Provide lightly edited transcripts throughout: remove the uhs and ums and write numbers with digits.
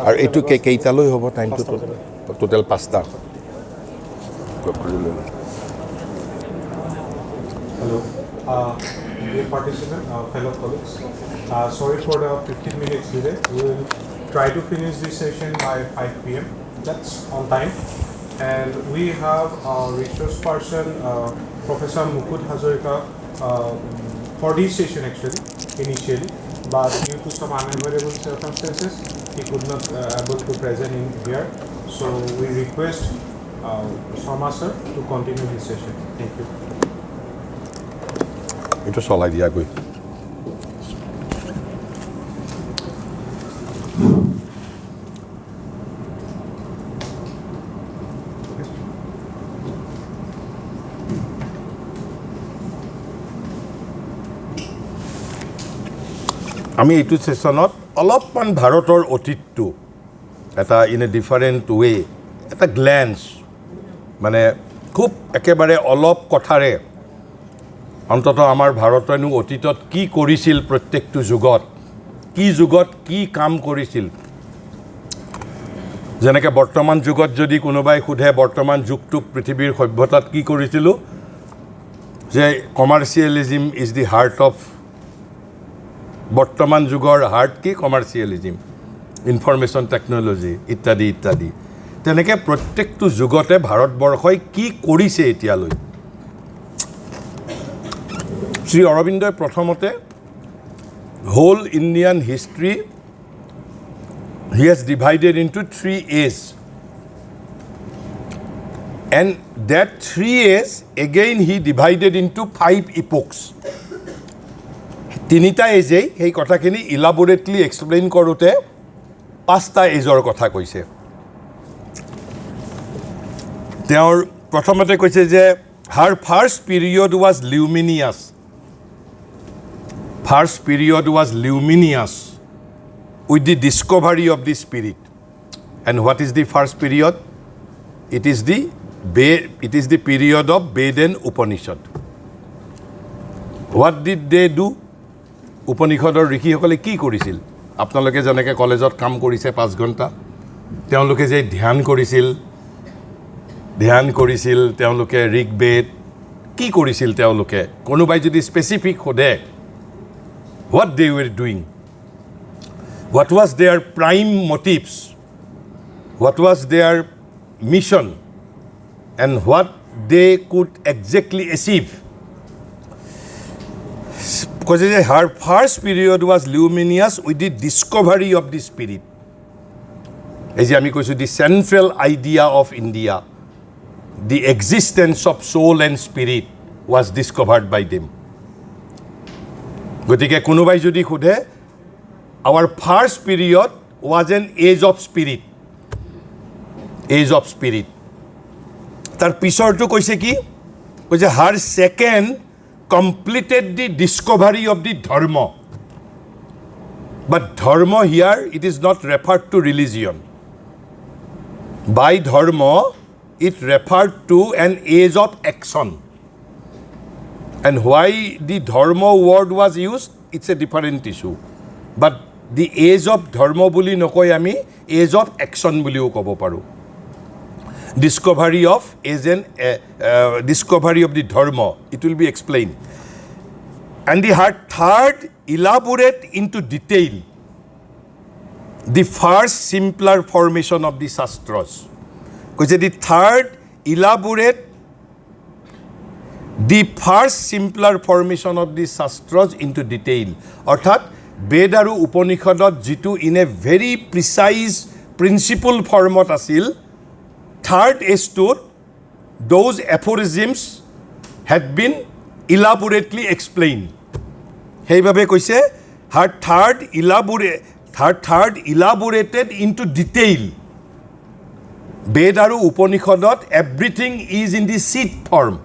আৰু এইটো কেইটালৈ হ'ব টাইমটো টোটেল 5টা Hello, dear participant, fellow colleagues. Sorry for the 15 minutes delay. We will try to finish this session by 5 p.m. That's on time. And we have our resource person, Professor Mukut Hazarika, for this session actually, initially. But due to some unavoidable circumstances, he could not able to present in here. So we request Soma sir to continue his session. Thank you. এইটো চলাই দিয়া গৈ আমি এইটো সেশনত অলপমান ভাৰতৰ অতীতটো এটা in a different ৱে এটা গ্লেন্স মানে খুব একেবাৰে অলপ কথাৰে অন্তত আমাৰ ভাৰতেনো অতীতত কি কৰিছিল প্ৰত্যেকটো যুগত কি কাম কৰিছিল যেনেকৈ বৰ্তমান যুগত যদি কোনোবাই সোধে বৰ্তমান যুগটোক পৃথিৱীৰ সভ্যতাত কি কৰিছিল যে কমাৰ্চিয়েলিজম ইজ দি হাৰ্ট অফ বৰ্তমান যুগৰ হাৰ্ট কি কমাৰ্চিয়েলিজম ইনফৰমেশ্যন টেকন'লজি ইত্যাদি ইত্যাদি তেনেকৈ প্ৰত্যেকটো যুগতে ভাৰতবৰ্ষই কি কৰিছে এতিয়ালৈ শ্ৰী অৰবিন্দই প্ৰথমতে whole Indian history he has divided into 3 A's and that 3 A's again he divided into 5 epochs তিনিটা এজেই সেই কথাখিনি ইলাবোৰেটলি এক্সপ্লেইন কৰোঁতে 5টা এজৰ কথা কৈছে তেওঁৰ প্ৰথমতে কৈছে যে her first period was luminous with the discovery of the spirit. And what is the first period? It is the period of Ved and Upanishad. What did they do? Upanishador ঋষিসকলে কি কৰিছিল আপোনালোকে যেনেকৈ কলেজত কাম কৰিছে 5 ঘণ্টা তেওঁলোকে যে ধ্যান কৰিছিল তেওঁলোকে ঋগ্বেদ কি কৰিছিল তেওঁলোকে কোনোবাই যদি স্পেচিফিক সোধে what they were doing, what was their prime motives, what was their mission, and what they could exactly achieve. Because her first period was luminous with the discovery of the spirit. As I said, the central idea of India, the existence of soul and spirit was discovered by them. গতিকে কোনোবাই যদি সোধে our first period was an age of spirit তাৰ পিছৰটো কৈছে কি কৈছে her second completed the discovery of the dharma but dharma here it is not referred to religion by dharma it referred to an age of action. And why the dharma word was used, it's a different issue. But the age of dharma buli nokoi ami age of action buliu kobo paru. Discovery of the dharma, it will be explained. And the third elaborate into detail the first simpler formation of the shastras. Because the third elaborate the first simpler formation of the shastras into detail. Orthat Ved aru Upanishadot jitu in a very precise principle format asil third estur those aphorisms had been elaborately explained. Heibabe koise her third elaborated into detail. Ved aru Upanishadot everything is in the seed form.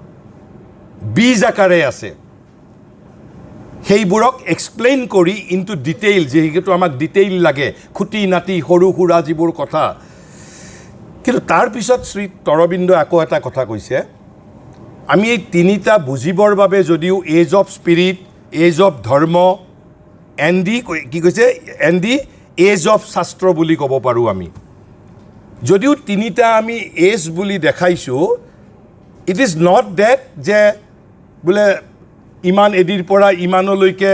বীজ আকাৰে আছে সেইবোৰক explain কৰি into detail যেহেতু আমাক detail লাগে খুঁটি নাতি সৰু সুৰা যিবোৰ কথা কিন্তু তাৰ পিছত শ্ৰী অৰবিন্দ আকৌ এটা কথা কৈছে আমি এই তিনিটা বুজিবৰ বাবে যদিও age of spirit age of dharma কি কৈছে এণ্ড দি এজ অফ শাস্ত্ৰ বুলি ক'ব পাৰোঁ আমি যদিও তিনিটা আমি এজ বুলি দেখাইছোঁ ইট ইজ নট ডেট যে বোলে ইমান এডিৰ পৰা ইমানলৈকে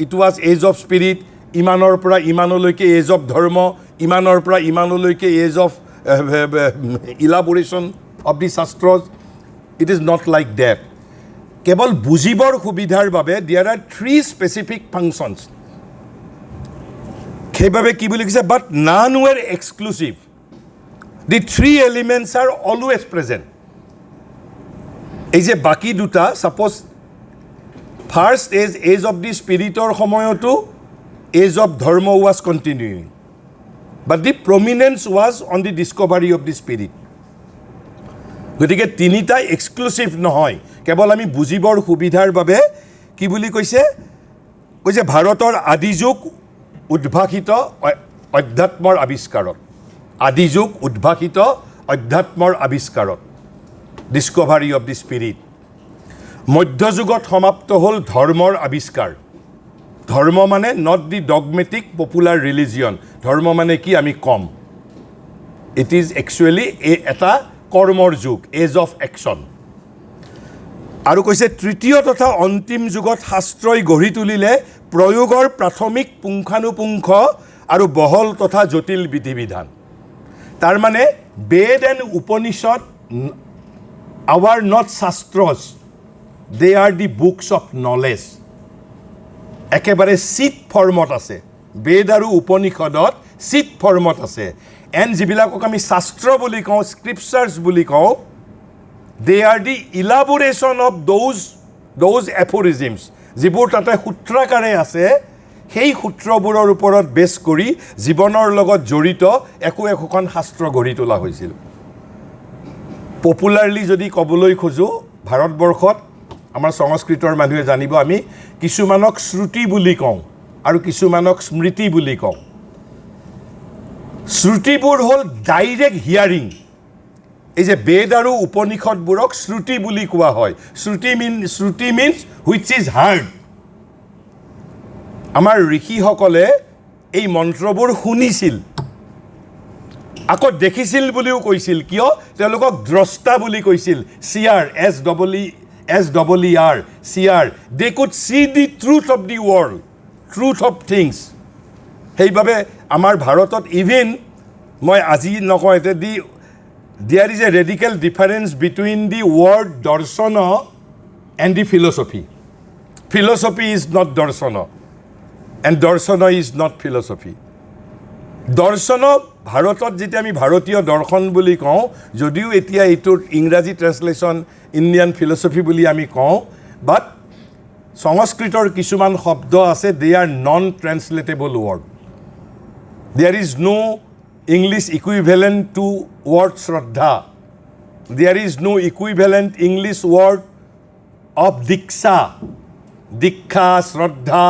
it was age of spirit ইমানৰ পৰা ইমানলৈকে এজ অফ ধৰ্ম ইমানৰ পৰা ইমানলৈকে age of elaboration of the shastras it is not like that কেৱল বুজিবৰ সুবিধাৰ বাবে দেয়াৰ আৰ 3 স্পেচিফিক ফাংচনছ সেইবাবে কি বুলি কৈছে but none were exclusive the 3 elements are always present এই যে বাকী দুটা ছাপ'জ ফাৰ্ষ্ট এজ অফ দি স্পিৰিটৰ সময়তো age of dharma was continuing but the prominence was on the discovery of the spirit গতিকে তিনিটা এক্সক্লুচিভ নহয় কেৱল আমি বুজিবৰ সুবিধাৰ বাবে কি বুলি কৈছে ভাৰতৰ আদিযুগ উদ্ভাসিত অধ্যাত্মৰ আৱিষ্কাৰত আদিযুগ উদ্ভাসিত অধ্যাত্মৰ আৱিষ্কাৰত ডিস্কভাৰী অফ দি স্পিৰিট মধ্যযুগত সমাপ্ত হ'ল ধৰ্মৰ আৱিষ্কাৰ ধৰ্ম মানে not the dogmatic popular religion ধৰ্ম মানে কি আমি কম ইট ইজ একচুৱেলি এটা কৰ্মৰ যুগ এজ অফ একশ্যন আৰু কৈছে তৃতীয় তথা অন্তিম যুগত শাস্ত্ৰই গঢ়ি তুলিলে প্ৰয়োগৰ প্ৰাথমিক পুংখানুপুংখ আৰু বহল তথা জটিল বিধি বিধান তাৰমানে Veda and Upanishad are not shastras they are the books of knowledge একেবাৰে চিট ফৰ্মত আছে বেদ আৰু উপনিষদত চিট ফৰ্মত আছে এণ্ড যিবিলাকক আমি শাস্ত্ৰ বুলি কওঁ স্ক্ৰিপচাৰ্ছ বুলি কওঁ দে আৰ দি ইলাবোৰেশ্যন অফ দৌজ এফৰিজিমছ যিবোৰ তাতে সূত্ৰাকাৰে আছে সেই সূত্ৰবোৰৰ ওপৰত বেছ কৰি জীৱনৰ লগত জড়িত একোখন শাস্ত্ৰ গঢ়ি তোলা হৈছিল পপুলাৰলি যদি ক'বলৈ খোজোঁ ভাৰতবৰ্ষত আমাৰ সংস্কৃতৰ মানুহে জানিব আমি কিছুমানক শ্ৰুতি বুলি কওঁ আৰু কিছুমানক স্মৃতি বুলি কওঁ শ্ৰুতিবোৰ হ'ল ডাইৰেক্ট হিয়াৰিং এই যে বেদ আৰু উপনিষদবোৰক শ্ৰুতি বুলি কোৱা হয় শ্ৰুতি মিনছ হুইচ ইজ হাৰ্ড আমাৰ ঋষিসকলে এই মন্ত্ৰবোৰ শুনিছিল আকৌ দেখিছিল বুলিও কৈছিল কিয় তেওঁলোকক দ্ৰষ্টা বুলি কৈছিল seer SEER seer they could see the truth of the world truth of things সেইবাবে আমাৰ ভাৰতত ইভেন মই আজি নকওঁ এতিয়া there is a radical difference between the word darsana and the philosophy. Philosophy is not darsana and darsana is not philosophy. Darsana ভাৰতত যেতিয়া আমি ভাৰতীয় দৰ্শন বুলি কওঁ যদিও এতিয়া এইটোৰ ইংৰাজী ট্ৰান্সলেশ্যন ইণ্ডিয়ান ফিলচফি বুলি আমি কওঁ বাট সংস্কৃতৰ কিছুমান শব্দ আছে they are non translatable word there is no English equivalent to word Shraddha. There is no equivalent English word of Diksha. Dikha, Shraddha,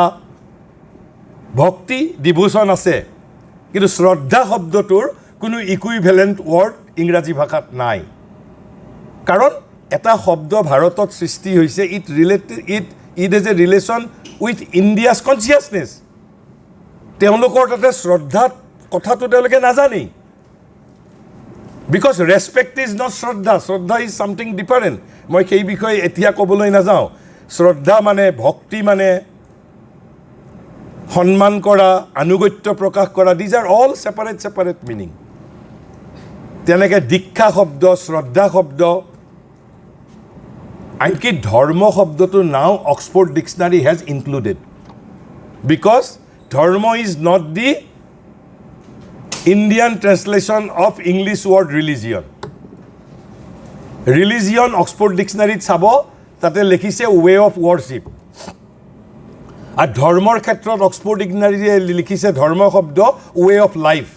Bhakti, devotion আছে কিন্তু শ্ৰদ্ধা শব্দটোৰ কোনো ইকুইভেলেণ্ট ৱৰ্ড ইংৰাজী ভাষাত নাই কাৰণ এটা শব্দ ভাৰতত সৃষ্টি হৈছে it is a relation with India's consciousness তেওঁলোকৰ তাতে শ্ৰদ্ধাত কথাটো তেওঁলোকে নাজানেই because respect is not shraddha is something different মই সেই বিষয়ে এতিয়া ক'বলৈ নাযাওঁ শ্ৰদ্ধা মানে ভক্তি মানে সন্মান কৰা আনুগত্য প্ৰকাশ কৰা these are all separate meaning তেনেকৈ দীক্ষা শব্দ শ্ৰদ্ধা শব্দ আনকি ধৰ্ম শব্দটো নাও অক্সফৰ্ড ডিকশ্যনাৰী হেজ ইনক্লুডেড বিকজ ধৰ্ম is not the Indian translation of English word religion. Religion Oxford Dictionary চাব তাতে লিখিছে way of worship. আর ধর্মর ক্ষেত্ৰত Oxford Dictionary লিখিছে ধৰ্ম শব্দ way of life.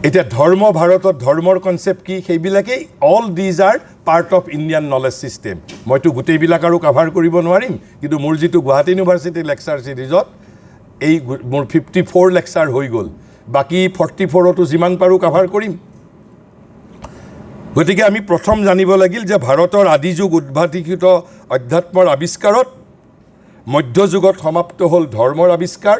এটা ধৰ্ম ভাৰতত ধৰ্মৰ কনসেপ্ট কি সেইবিলাকে all these are part of Indian knowledge system. মইতো গোটেইবিলাক আৰু কভাৰ কৰিব নোৱাৰিম কিন্তু মোৰ যেটো গুৱাহাটী ইউনিভাৰ্সিটি লেকচাৰ সিৰিজত এই মোৰ 54 লেকচাৰ হৈ গ'ল বাকি 44টো যিমান পাৰো কভাৰ কৰিম গতিকে আমি প্ৰথম জানিব লাগিল যে ভাৰতৰ আদিযুগ উদ্ভাসিত অধ্যাত্মৰ আৱিষ্কাৰত মধ্যযুগত সমাপ্ত হ'ল ধৰ্মৰ আৱিষ্কাৰ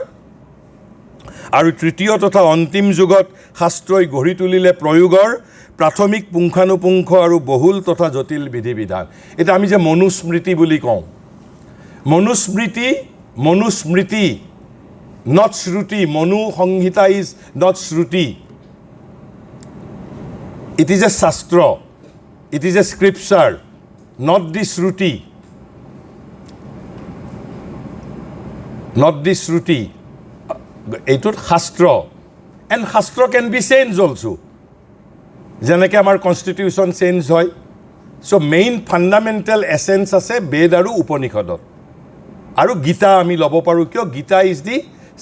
আৰু তৃতীয় তথা অন্তিম যুগত শাস্ত্ৰই গঢ়ি তুলিলে প্ৰয়োগৰ প্ৰাথমিক পুংখানুপুংখ আৰু বহুল তথা জটিল বিধি বিধান এতিয়া আমি যে মনুস্মৃতি বুলি কওঁ মনুস্মৃতি not shruti monu সংহিতা is not shruti it is a shastra it is a scripture not the shruti এইটোত শাস্ত্ৰ and shastra can be changed also যেনেকৈ আমাৰ কনষ্টিটিউশ্যন চেঞ্জ হয় so main fundamental essence আছে বেদ আৰু উপনিষদত আৰু গীতা আমি ল'ব পাৰোঁ কিয় Gita is the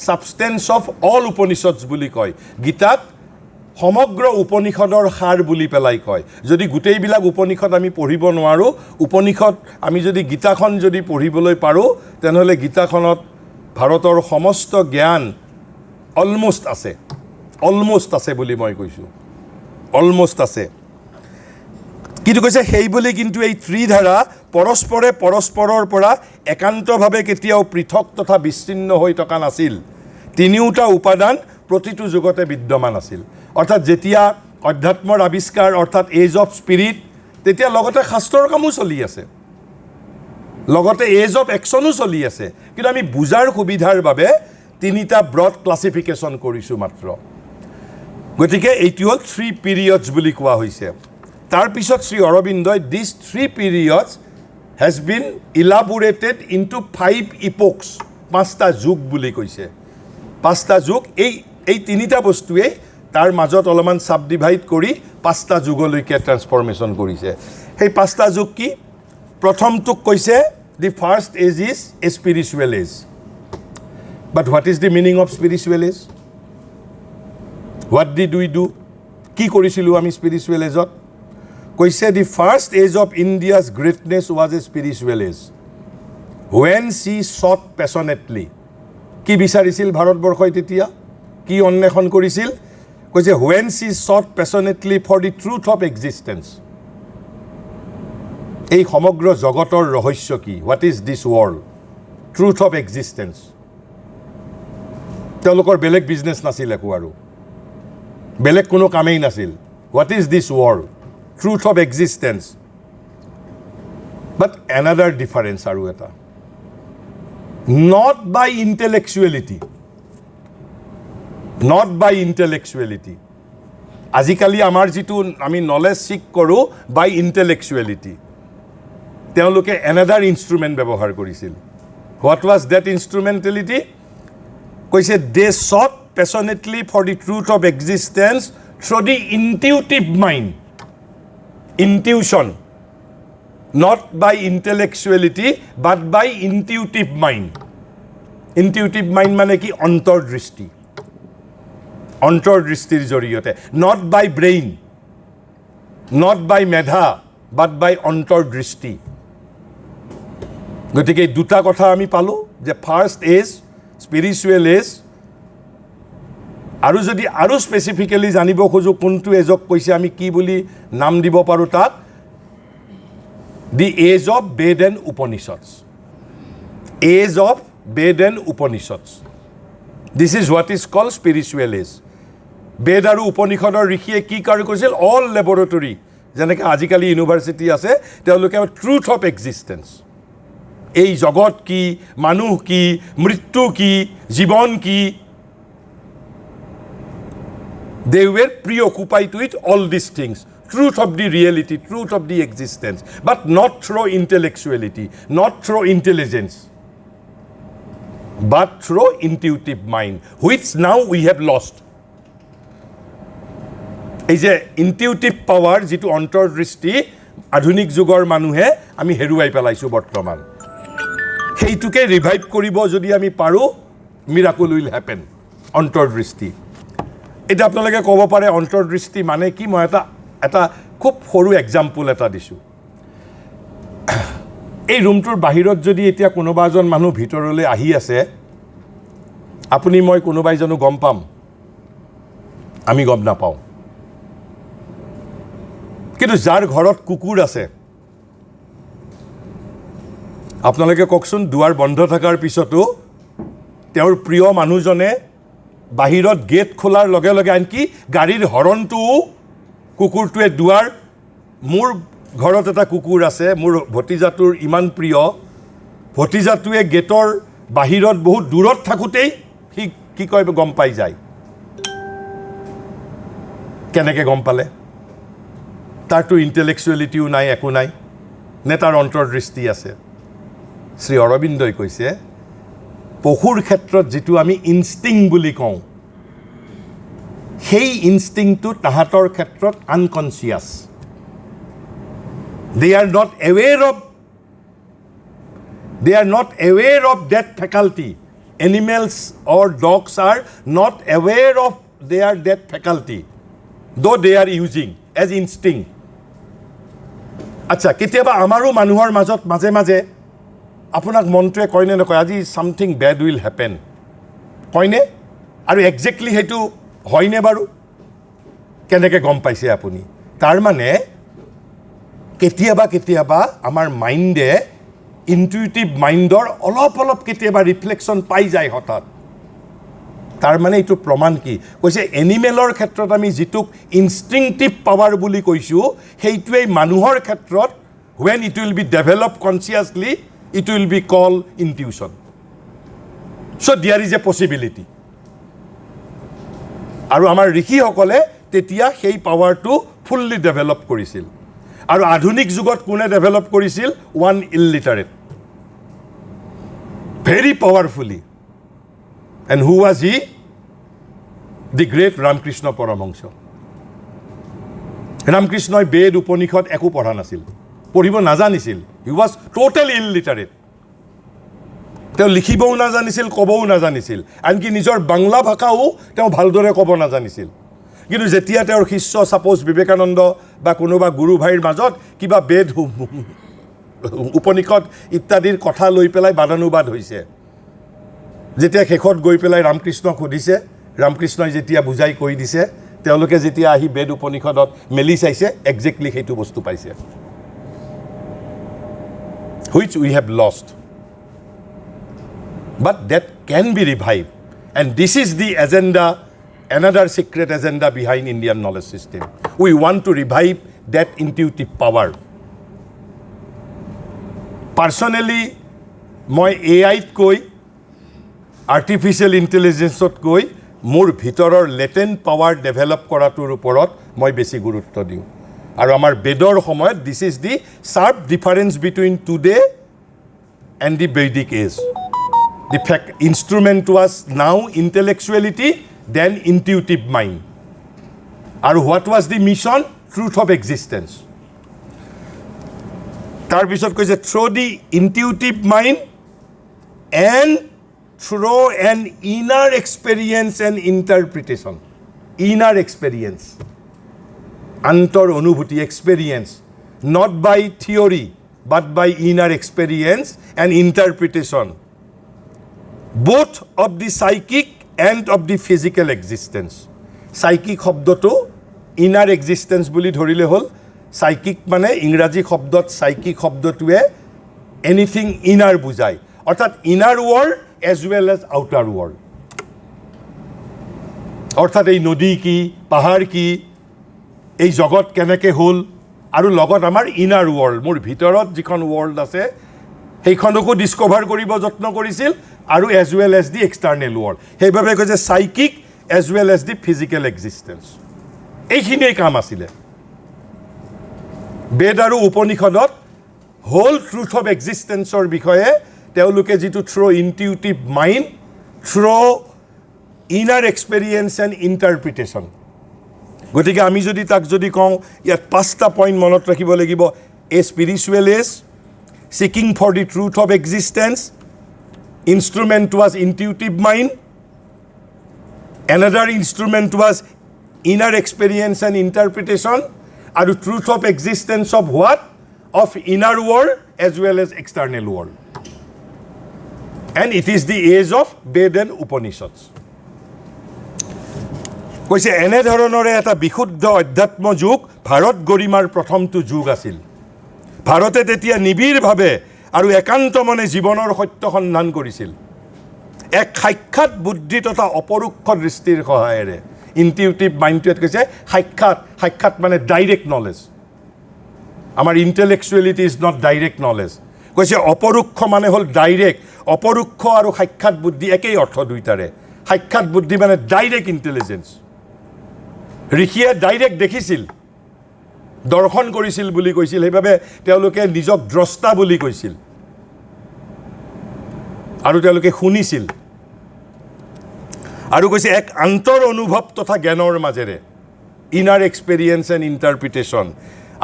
substance of all Upanishads বুলি কয় গীতাত সমগ্ৰ উপনিষদৰ সাৰ বুলি পেলাই কয় যদি গোটেইবিলাক উপনিষদ আমি পঢ়িব নোৱাৰো উপনিষদ আমি যদি গীতাখন যদি পঢ়িবলৈ পাৰো তেনেহলে গীতাখনত ভাৰতৰ সমস্ত জ্ঞান অলমোষ্ট আছে বুলি মই কৈছো অলমোষ্ট আছে কিন্তু কৈছে সেই বুলি কিন্তু এই ত্ৰিধাৰা পৰস্পৰৰ পৰা একান্তভাৱে কেতিয়াও পৃথক তথা বিচ্ছিন্ন হৈ থকা নাছিল তিনিওটা উপাদান প্ৰতিটো যুগতে বিদ্যমান আছিল অৰ্থাৎ যেতিয়া অধ্যাত্মৰ আৱিষ্কাৰ অৰ্থাৎ এজ অফ স্পিৰিট তেতিয়া লগতে শাস্ত্ৰৰ কামো চলি আছে লগতে এজ অফ একশনো চলি আছে কিন্তু আমি বুজাৰ সুবিধাৰ বাবে তিনিটা ব্ৰড ক্লাছিফিকেশ্যন কৰিছোঁ মাত্ৰ গতিকে এইটো হ'ল 3 পিৰিয়ডছ বুলি কোৱা হৈছে তাৰ পিছত শ্ৰী অৰবিন্দই দিছ 3 periods has been elaborated into 5 epochs 5টা যুগ বুলি কৈছে 5টা যুগ এই তিনিটা বস্তুৱে তাৰ মাজত অলপমান সাব ডিভাইড কৰি 5টা যুগলৈকে ট্ৰান্সফৰমেশ্যন কৰিছে সেই 5টা যুগ কি প্ৰথমটোক কৈছে the first age is a spiritual age but what is the meaning of spiritual age what did we do কি কৰিছিলো আমি spiritual ageত কৈছে the first age of India's greatness was a spiritual age when she sought passionately কি বিচাৰিছিল ভাৰতবৰ্ষই তেতিয়া কি অন্বেষণ কৰিছিল কৈছে when she sought passionately for the truth of existence এই সমগ্ৰ জগতৰ ৰহস্য কি what is this world truth of existence তেওঁলোকৰ বেলেগ বিজনেছ নাছিল একো আৰু বেলেগ কোনো কামেই নাছিল what is this world truth of existence but another difference aru eta not by intellectuality azikali amar jitu ami knowledge seek koru by intellectuality teoloke another instrument ব্যবহার কৰিছিল what was that instrumentality কৈছে they sought passionately for the truth of existence through the intuitive mind intuition not by intellectuality but by intuitive mind মানে কি অন্তৰ্দৃষ্টিৰ জৰিয়তে not by brain not by মেধা but by অন্তৰ্দৃষ্টি গতিকে দুটা কথা আমি পালো যে ফাৰ্স্ট এজ স্পিৰিচুৱেল এজ আৰু যদি আৰু স্পেসিফিক্যালি জানিব খোজো কোনটো এজক কৈছে আমি কি বুলি নাম দিব পাৰো তাক the age of Veda and Upanishads this is what is called spiritual age Veda আৰু উপনিষদৰ ঋষিয়ে কি কাৰ্য কৰিছিল অল লেবৰেটৰী যেনেকৈ আজিকালি ইউনিভাৰ্চিটি আছে তেওঁলোকে ট্ৰুথ অফ এক্সিষ্টেন্স এই জগত কি মানুহ কি মৃত্যু কি জীৱন কি they were preoccupied with all these things truth of the reality truth of the existence but not through intellectuality not through intelligence but through intuitive mind which now we have lost এই যে intuitive power যেটো অন্তৰ্দৃষ্টি আধুনিক যুগৰ মানুহে আমি হেৰুৱাই পেলাইছো বৰ্তমান সেইটোকে ৰিভাইভ কৰিব যদি আমি পাৰো miracle will happen অন্তৰ্দৃষ্টি এটা আপোনালোকে ক'ব পাৰে অন্তৰ্দৃষ্টি মানে কি মই এটা খুব সৰু এক্সাম্পল এটা দিছোঁ এই ৰুমটোৰ বাহিৰত যদি এতিয়া কোনোবা এজন মানুহ ভিতৰলৈ আহি আছে আপুনি মই কোনোবাই জানো গম পাম আমি গম নাপাওঁ কিন্তু যাৰ ঘৰত কুকুৰ আছে আপোনালোকে কওকচোন দুৱাৰ বন্ধ থকাৰ পিছতো তেওঁৰ প্ৰিয় মানুহজনে বাহিৰত গেট খোলাৰ লগে লগে আনকি গাড়ীৰ হৰণটোও কুকুৰটোৱে দুৱাৰ মোৰ ঘৰত এটা কুকুৰ আছে মোৰ ভতিজাটোৰ ইমান প্ৰিয় ভতিজাটোৱে গেটৰ বাহিৰত বহুত দূৰত থাকোঁতেই সি কি কয় গম পাই যায় কেনেকৈ গম পালে তাৰতো ইণ্টেলেকচুৱেলিটিও নাই একো নাই নে তাৰ অন্তৰ্দৃষ্টি আছে শ্ৰী অৰবিন্দই কৈছে পশুৰ ক্ষেত্ৰত যিটো আমি ইনষ্টিং বুলি কওঁ সেই ইনষ্টিংটো তাহাঁতৰ ক্ষেত্ৰত unconscious they are not aware of that faculty animals or dogs are not aware of that faculty though they are using as instinct আচ্ছা কেতিয়াবা আমাৰো মানুহৰ মাজত মাজে মাজে আপোনাক মনটোৱে কয়নে নকয় আজি সামথিং বেড উইল হেপেন কয়নে আৰু একজেক্টলি সেইটো হয়নে বাৰু কেনেকৈ গম পাইছে আপুনি তাৰ মানে কেতিয়াবা আমাৰ মাইণ্ডে ইনটিউটিভ মাইণ্ডৰ অলপ কেতিয়াবা ৰিফ্লেকশ্যন পাই যায় হঠাৎ তাৰ মানে এইটো প্ৰমাণ কি কৈছে এনিমেলৰ ক্ষেত্ৰত আমি যিটোক ইনষ্টিংটিভ পাৱাৰ বুলি কৈছোঁ সেইটোৱেই মানুহৰ ক্ষেত্ৰত when it will be developed consciously it will be called intuition so there is a possibility আৰু আমাৰ ঋষিসকলে তেতিয়া সেই পাৱাৰটো ফুল্লি ডেভেলপ কৰিছিল আৰু আধুনিক যুগত কোনে ডেভেলপ কৰিছিল one illiterate very powerfully and who was he the great Ramakrishna Paramahamsa ৰামকৃষ্ণই বেদ উপনিষদ একো পঢ়া নাছিল পঢ়িব নাজানিছিল হি ৱাজ টোটেলি ইলিটাৰেট তেওঁ লিখিবও নাজানিছিল ক'বও নাজানিছিল আনকি নিজৰ বাংলা ভাষাও তেওঁ ভালদৰে ক'ব নাজানিছিল কিন্তু যেতিয়া তেওঁৰ শিষ্য সাপোজ বিবেকানন্দ বা কোনোবা গুৰু ভাইৰ মাজত কিবা বেদ উপনিষদ ইত্যাদিৰ কথা লৈ পেলাই বাদানুবাদ হৈছে যেতিয়া শেষত গৈ পেলাই ৰামকৃষ্ণক সুধিছে ৰামকৃষ্ণই যেতিয়া বুজাই কৈ দিছে তেওঁলোকে যেতিয়া আহি বেদ উপনিষদত মেলি চাইছে একজেক্টলি সেইটো বস্তু পাইছে which we have lost but that can be revived and this is the agenda another secret agenda behind Indian knowledge system we want to revive that intuitive power personally মই AI কৈ artificial intelligence কৈ মোৰ ভিতৰৰ latent power develop কৰাটোৰ ওপৰত মই বেছি গুৰুত্ব দিওঁ আৰু আমাৰ বেদৰ সময়ত this is the sharp difference between today and the Vedic age the fact instrument was now intellectuality then intuitive mind and what was the mission truth of existence tar bisot koise through the intuitive mind and through an inner experience and interpretation inner experience antar anubhuti experience not by theory but by inner experience and interpretation both of the psychic and of the physical existence psychic শব্দটো inner existence বুলি ধৰিলে হ'ল psychic মানে ইংৰাজী শব্দত psychic শব্দটোৱে anything inner বুজায় অৰ্থাৎ inner world as well as outer world অৰ্থাৎ এই নদী কি পাহাৰ কি এই জগত কেনেকৈ হ'ল আৰু লগত আমাৰ ইনাৰ ৱৰ্ল্ড মোৰ ভিতৰত যিখন ৱৰ্ল্ড আছে সেইখনকো ডিস্কভাৰ কৰিব যত্ন কৰিছিল আৰু as well as the external world সেইবাবে কৈছে psychic as well as the physical existence এইখিনিয়ে কাম আছিলে বেদ আৰু উপনিষদত হোল ট্ৰুথ অফ এক্সিষ্টেঞ্চৰ বিষয়ে তেওঁলোকে যিটো through intuitive mind through inner experience and interpretation গতিকে আমি যদি তাক যদি কওঁ ইয়াত 5টা পইণ্ট মনত ৰাখিব লাগিব a spiritual age seeking for the truth of existence instrument was intuitive mind another instrument was inner experience and interpretation and the truth of existence of what of inner world as well as external world and it is the age of Ved and Upanishads কৈছে এনে ধৰণৰে এটা বিশুদ্ধ অধ্যাত্ম যুগ ভাৰত গৰিমাৰ প্ৰথমটো যুগ আছিল ভাৰতে তেতিয়া নিবিড়ভাৱে আৰু একান্ত মনে জীৱনৰ সত্য সন্ধান কৰিছিল এক সাক্ষাৎ বুদ্ধি তথা অপৰোক্ষ দৃষ্টিৰ সহায়েৰে ইনটিউটিভ মাইণ্ডটোৱে কৈছে সাক্ষাৎ মানে ডাইৰেক্ট নলেজ আমাৰ ইণ্টেলেকচুৱেলিটি ইজ নট ডাইৰেক্ট নলেজ কৈছে অপৰোক্ষ মানে হ'ল ডাইৰেক্ট অপৰোক্ষ আৰু সাক্ষাৎ বুদ্ধি একেই অৰ্থ দুইটাৰে সাক্ষাৎ বুদ্ধি মানে ডাইৰেক্ট ইণ্টেলিজেঞ্চ ঋষিয়ে ডাইৰেক্ট দেখিছিল দৰ্শন কৰিছিল বুলি কৈছিল সেইবাবে তেওঁলোকে নিজক দ্ৰষ্টা বুলি কৈছিল আৰু তেওঁলোকে শুনিছিল আৰু কৈছে এক আন্তৰ অনুভৱ তথা জ্ঞানৰ মাজেৰে ইনাৰ এক্সপেৰিয়েন্স এণ্ড ইণ্টাৰপ্ৰিটেশ্যন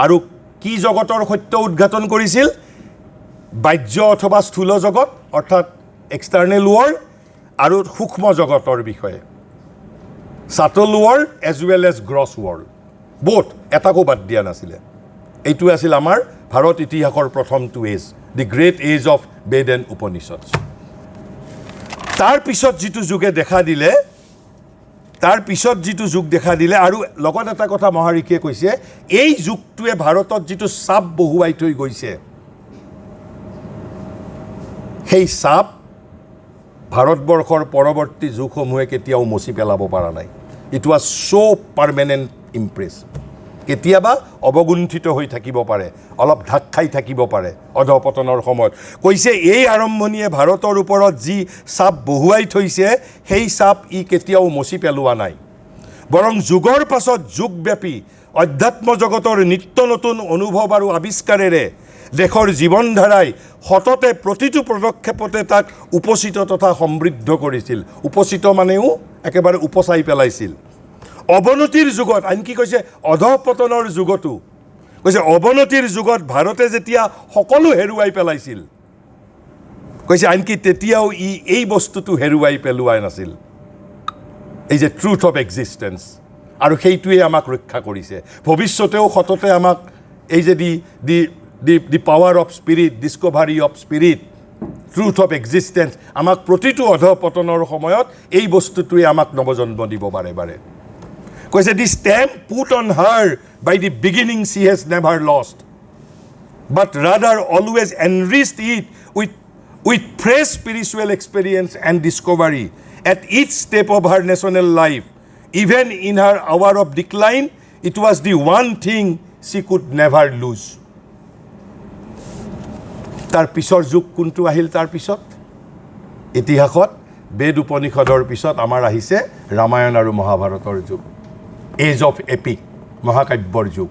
আৰু কি জগতৰ সত্য উদ্ঘাটন কৰিছিল বাহ্য অথবা স্থূল জগত অৰ্থাৎ এক্সটাৰ্নেল ৱৰ্ল্ড আৰু সূক্ষ্ম জগতৰ বিষয়ে subtle world as well as gross world both এটাকো বাদ দিয়া নাছিলে এইটো আছিল আমাৰ ভাৰত ইতিহাসৰ প্ৰথমটো age the great age of Veda and Upanishad তাৰ পিছত যিটো যুগে দেখা দিলে আৰু লগত এটা কথা মহাৰিষিয়ে কৈছে এই যুগটোৱে ভাৰতত যিটো চাপ বহুৱাই থৈ গৈছে সেই চাপ ভাৰতবৰ্ষৰ পৰৱৰ্তী যুগসমূহে কেতিয়াও মচি পেলাব পৰা নাই it was so' permanent Impress কেতিয়াবা অৱগুণ্ঠিত হৈ থাকিব পাৰে অলপ ঢাক খাই থাকিব পাৰে অধপতনৰ সময়ত কৈছে এই আৰম্ভণিয়ে ভাৰতৰ ওপৰত যি চাপ বহুৱাই থৈছে সেই চাপ ই কেতিয়াও মচি পেলোৱা নাই বৰং যুগৰ পাছত যুগব্যাপী অধ্যাত্ম জগতৰ নিত্য নতুন অনুভৱ আৰু আৱিষ্কাৰেৰে দেশৰ জীৱনধাৰাই সততে প্ৰতিটো পদক্ষেপতে তাক উপচিত তথা সমৃদ্ধ কৰিছিল উপচিত মানেও একেবাৰে উপচাই পেলাইছিল অৱনতিৰ যুগত আনকি কৈছে অধপতনৰ যুগতো কৈছে অৱনতিৰ যুগত ভাৰতে যেতিয়া সকলো হেৰুৱাই পেলাইছিল কৈছে আনকি তেতিয়াও ই এই বস্তুটো হেৰুৱাই পেলোৱা নাছিল এই যে ট্ৰুথ অফ এক্সিষ্টেন্স আৰু সেইটোৱে আমাক ৰক্ষা কৰিছে ভৱিষ্যতেও সততে আমাক এই যে the power of spirit discovery of spirit truth of existence আমাক প্ৰতিটো অধপতনৰ সময়ত এই বস্তুটোৱে আমাক নৱজন্ম দিব বাৰে কৈছে the stamp put on her by the beginning she has never lost but rather always enriched it with fresh spiritual experience and discovery at each step of her national life even in her hour of decline it was the one thing she could never lose তাৰ পিছৰ যুগ কোনটো আহিল তাৰ পিছত ইতিহাসত বেদ উপনিষদৰ পিছত আমাৰ আহিছে ৰামায়ণ আৰু মহাভাৰতৰ যুগ এজ অফ এপিক মহাকাব্যৰ যুগ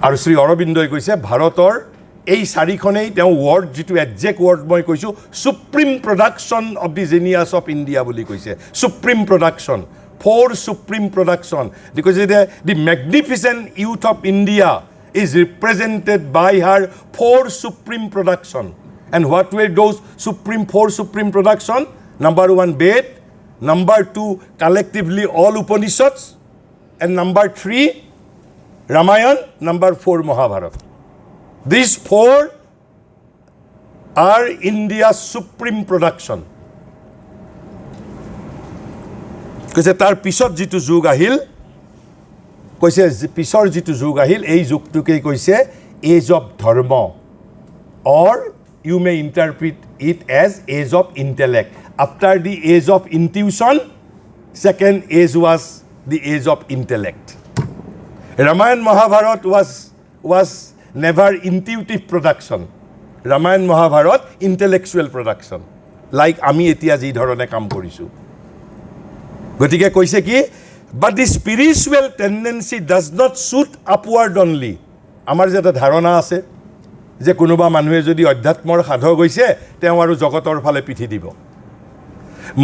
আৰু শ্ৰী অৰবিন্দই কৈছে ভাৰতৰ এই চাৰিখনেই তেওঁ ৱৰ্ড যিটো একজেক্ট ৱৰ্ড মই কৈছোঁ supreme production of the genius of India বুলি কৈছে supreme production for supreme production কৈছে যে the magnificent youth of India is represented by her four supreme production and what were those four supreme production number 1 Ved number 2 collectively all Upanishads and number 3 Ramayan number 4 Mahabharata these four are India's supreme production কৈছে তাৰ পিছত যিটো যুগ আহিল কৈছে পিছৰ যিটো যুগ আহিল এই যুগটোকে কৈছে age of dharma or you may interpret it as age of intellect after the age of intuition second age was the age of intellect Ramayana Mahabharata was never intuitive production Ramayana Mahabharata intellectual production like আমি এতিয়া যি ধৰণে কাম কৰিছোঁ গতিকে কৈছে কি but the spiritual tendency does not shoot upward only আমাৰ যে এটা ধাৰণা আছে যে কোনোবা মানুহে যদি অধ্যাত্মৰ সাধক হৈছে তেওঁ আৰু জগতৰ ফালে পিঠি দিব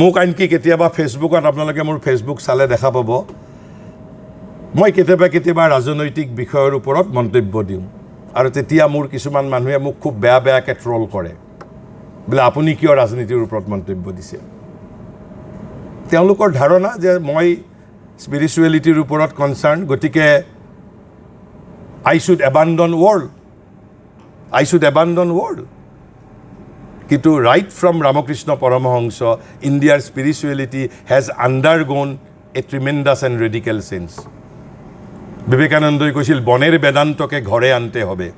মোক আনকি কেতিয়াবা ফেচবুকত আপোনালোকে মোৰ ফেচবুক চালে দেখা পাব মই কেতিয়াবা ৰাজনৈতিক বিষয়ৰ ওপৰত মন্তব্য দিওঁ আৰু তেতিয়া মোৰ কিছুমান মানুহে মোক খুব বেয়াকৈ ট্ৰল কৰে বোলে আপুনি কিয় ৰাজনীতিৰ ওপৰত মন্তব্য দিছে তেওঁলোকৰ ধাৰণা যে মই স্পিৰিচুৱেলিটিৰ ওপৰত কনচাৰ্ণ গতিকে I should abandon world কিন্তু right from Ramakrishna Paramahansa India's spirituality has undergone a tremendous and radical change বিবেকানন্দই কৈছিল বনের বেদান্তকে ঘরে আনতে হবে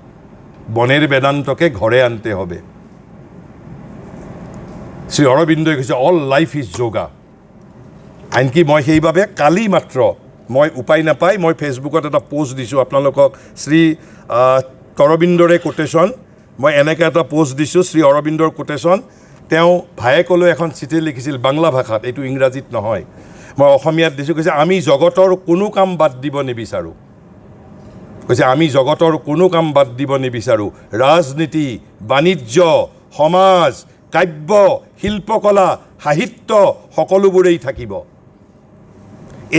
বনের বেদান্তকে ঘরে আনতে হবে শ্রী অরবিন্দই কৈছে অল লাইফ ইজ যোগা আনকি মই সেইভাবে কালি মাত্ৰ মই উপায় নাপাই মই ফেসবুকত এটা পোস্ট দিছোঁ আপোনালোকক শ্ৰী অৰবিন্দৰে কোটেশন মই এনেকৈ এটা পোস্ট দিছোঁ শ্ৰী অৰবিন্দৰ কোটেশন তেওঁ ভায়েকলৈ এখন চিঠি লিখিছিল বাংলা ভাষাত এইটো ইংৰাজীত নহয় মই অসমীয়াত দিছোঁ কৈছে আমি জগতৰ কোনো কাম বাদ দিব নিবিচাৰোঁ কৈছে আমি জগতৰ কোনো কাম বাদ দিব নিবিচাৰোঁ ৰাজনীতি বাণিজ্য সমাজ কাব্য শিল্পকলা সাহিত্য সকলোবোৰেই থাকিব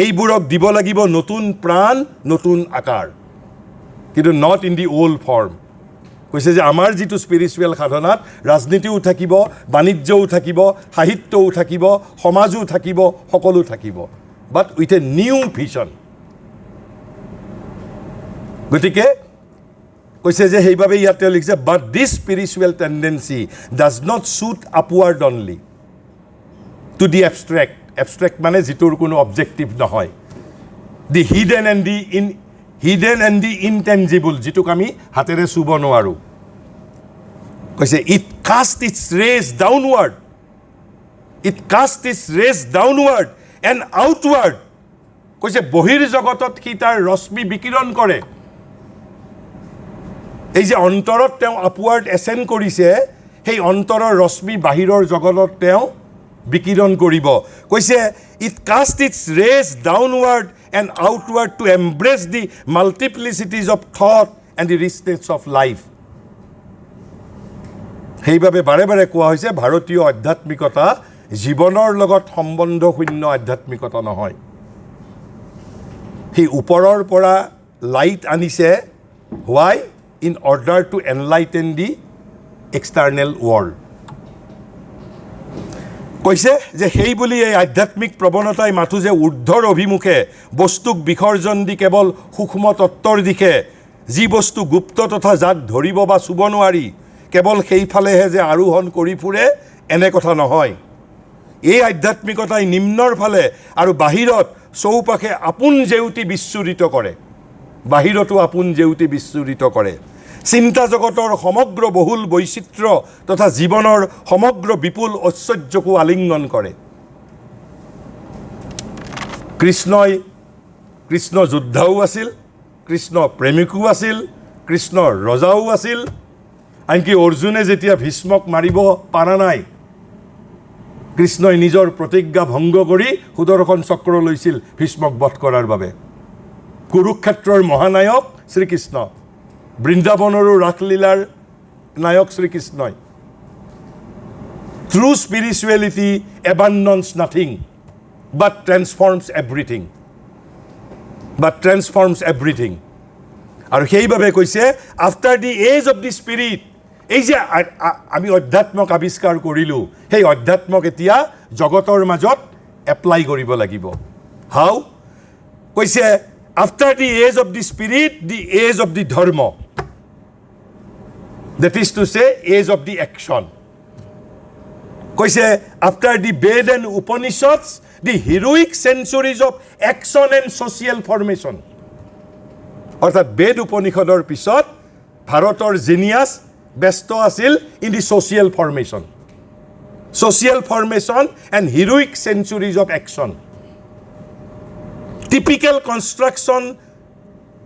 এইবোৰক দিব লাগিব নতুন প্ৰাণ নতুন আকাৰ কিন্তু not in the old form কৈছে যে আমাৰ যিটো স্পিৰিচুৱেল সাধনাত ৰাজনীতিও থাকিব বাণিজ্যও থাকিব সাহিত্যও থাকিব সমাজো থাকিব সকলো থাকিব বাট উইথ এ নিউ ভিজন গতিকে কৈছে যে সেইভাবে ইয়াত তেওঁ লিখিছে বাট দিছ spiritual tendency does not shoot upward only to the abstract মানে যিটোৰ কোনো অবজেক্টিভ নহয় দি হিডেন এণ্ড দি ইনটেঞ্জিবল যিটোক আমি হাতেৰে চুব নোৱাৰোঁ কৈছে it cast its rays downward and outward কৈছে বহিৰ্জগতত সি তাৰ ৰশ্মি বিকিৰণ কৰে এই যে অন্তৰত তেওঁ আপৱাৰ্ড এচেণ্ড কৰিছে সেই অন্তৰৰ ৰশ্মি বাহিৰৰ জগতত তেওঁ বিকিৰণ কৰিব কৈছে it cast its rays downward and outward to embrace the multiplicities of thought and the richness of life সেইবাবে বাৰে বাৰে কোৱা হৈছে ভাৰতীয় আধ্যাত্মিকতা জীৱনৰ লগত সম্বন্ধশূন্য আধ্যাত্মিকতা নহয় সেই ওপৰৰ পৰা লাইট আনিছে হোৱাই in order to enlighten the external world কৈছে যে সেই বুলি এই আধ্যাত্মিক প্ৰৱণতাই মাথো যে ঊৰ্ধ্বৰ অভিমুখে বস্তুক বিসৰ্জন দি কেৱল সূক্ষ্ম তত্ত্বৰ দিশে যি বস্তু গুপ্ত তথা যাক ধৰিব বা চুব নোৱাৰি কেৱল সেইফালেহে যে আৰোহণ কৰি ফুৰে এনে কথা নহয় এই আধ্যাত্মিকতাই নিম্নৰ ফালে আৰু বাহিৰত চৌপাশে আপোন জেউতি বিস্ফোৰিত কৰে বাহিৰতো আপোন জেউতি বিস্ফোৰিত কৰে চিন্তা জগতৰ সমগ্ৰ বহুল বৈচিত্ৰ্য তথা জীৱনৰ সমগ্ৰ বিপুল ঐশ্বৰ্যকো আলিংগন কৰে কৃষ্ণ যোদ্ধাও আছিল কৃষ্ণ প্ৰেমিকো আছিল কৃষ্ণ ৰজাও আছিল আনকি অৰ্জুনে যেতিয়া ভীষ্মক মাৰিব পৰা নাই কৃষ্ণই নিজৰ প্ৰতিজ্ঞা ভংগ কৰি সুদৰ্শন চক্ৰ লৈছিল ভীষ্মক বধ কৰাৰ বাবে কুৰুক্ষেত্ৰৰ মহানায়ক শ্ৰীকৃষ্ণ বৃন্দাবনৰো ৰাসলীলাৰ নায়ক শ্ৰীকৃষ্ণই ট্ৰু স্পিৰিচুৱেলিটি এবাণ্ডন্স নাথিং বাট ট্ৰেন্সফৰ্মছ এভৰিথিং আৰু সেইবাবে কৈছে after the age of the spirit এই যে আমি অধ্যাত্মক আৱিষ্কাৰ কৰিলোঁ সেই অধ্যাত্মক এতিয়া জগতৰ মাজত এপ্লাই কৰিব লাগিব হাউ কৈছে after the age of the spirit, the age of the dharma. That is to say, age of the action. কৈছে after the Ved and Upanishads, the heroic centuries of action and social formation. অৰ্থাৎ বেদ উপনিষদৰ পিছত ভাৰতৰ genius ব্যস্ত আছিল in the social formation and heroic centuries of action. Typical construction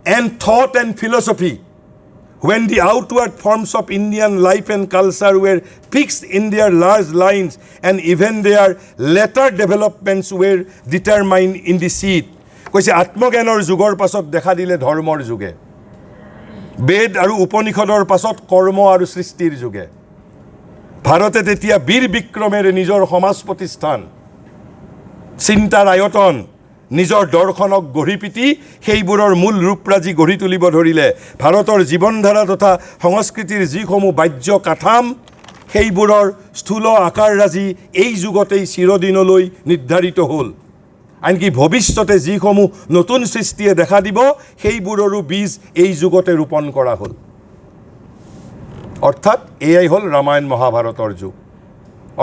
and thought and philosophy when the outward forms of Indian life and culture were fixed in their large lines and even their later developments were determined in the seed. কৈছে আত্মজ্ঞানৰ যুগৰ পাছত দেখা দিলে ধৰ্মৰ যুগে বেদ আৰু উপনিষদৰ পাছত কৰ্ম আৰু সৃষ্টিৰ যুগে ভাৰতে তেতিয়া বীৰ বিক্ৰমেৰে নিজৰ সমাজ প্ৰতিষ্ঠান চিন্তাৰ আয়তন নিজৰ দৰ্শনক গঢ়ি পিটি সেইবোৰৰ মূল ৰূপৰাজি গঢ়ি তুলিব ধৰিলে ভাৰতৰ জীৱনধাৰা তথা সংস্কৃতিৰ যিসমূহ বাহ্য কাঠাম সেইবোৰৰ স্থূল আকাৰৰাজি এই যুগতেই চিৰদিনলৈ নিৰ্ধাৰিত হ'ল আনকি ভৱিষ্যতে যিসমূহ নতুন সৃষ্টিয়ে দেখা দিব সেইবোৰৰো বীজ এই যুগতে ৰোপণ কৰা হ'ল অৰ্থাৎ এয়াই হ'ল ৰামায়ণ মহাভাৰতৰ যুগ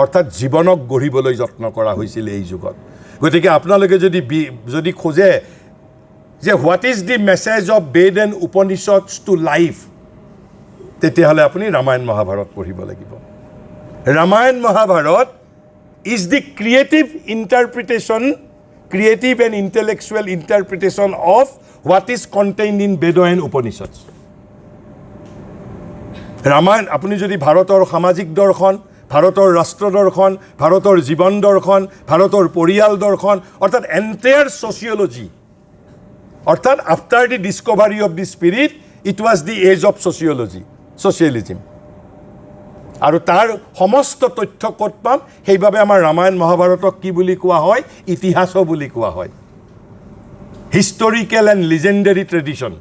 অৰ্থাৎ জীৱনক গঢ়িবলৈ যত্ন কৰা হৈছিল এই যুগত গতিকে আপোনালোকে যদি খোজে যে what is the message of Veda and Upanishads to life তেতিয়াহ'লে আপুনি ৰামায়ণ মহাভাৰত পঢ়িব লাগিব Ramayana Mahabharata is the creative and intellectual interpretation of what is contained in Veda and Upanishads. Ramayana আপুনি যদি ভাৰতৰ সামাজিক দৰ্শন ভাৰতৰ ৰাষ্ট্ৰ দৰ্শন ভাৰতৰ জীৱন দৰ্শন ভাৰতৰ পৰিয়াল দৰ্শন অৰ্থাৎ এণ্টায়াৰ ছচিয়লজি অৰ্থাৎ after the discovery of the spirit it was the age of socialism আৰু তাৰ সমস্ত তথ্য ক'ত পাম সেইবাবে আমাৰ ৰামায়ণ মহাভাৰতক কি বুলি কোৱা হয় ইতিহাস বুলি কোৱা হয় হিষ্টৰিকেল এণ্ড লিজেণ্ডাৰী ট্ৰেডিশ্যন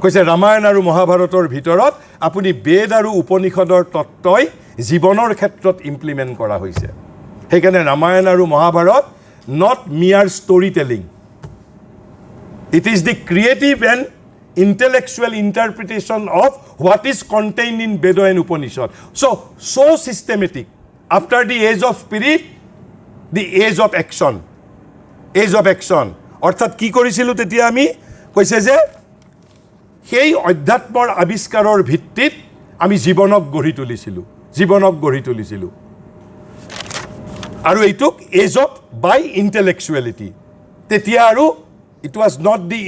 কৈছে ৰামায়ণ আৰু মহাভাৰতৰ ভিতৰত আপুনি বেদ আৰু উপনিষদৰ তত্ত্বই জীৱনৰ ক্ষেত্ৰত ইমপ্লিমেণ্ট কৰা হৈছে সেইকাৰণে ৰামায়ণ আৰু মহাভাৰত নট মিয়াৰ story telling it is the creative and intellectual interpretation of what is contained in Veda and Upanishad. So systematic. After the age of spirit, the age of action. Age of action. অর্থাৎ কি কৰিছিলোঁ তেতিয়া আমি কৈছে যে সেই অধ্যাত্মৰ আৱিষ্কাৰৰ ভিত্তিত আমি জীৱনক গঢ়ি তুলিছিলোঁ আৰু এইটোক এজ অফ বাই ইণ্টেলেকচুৱেলিটি তেতিয়া আৰু it was not the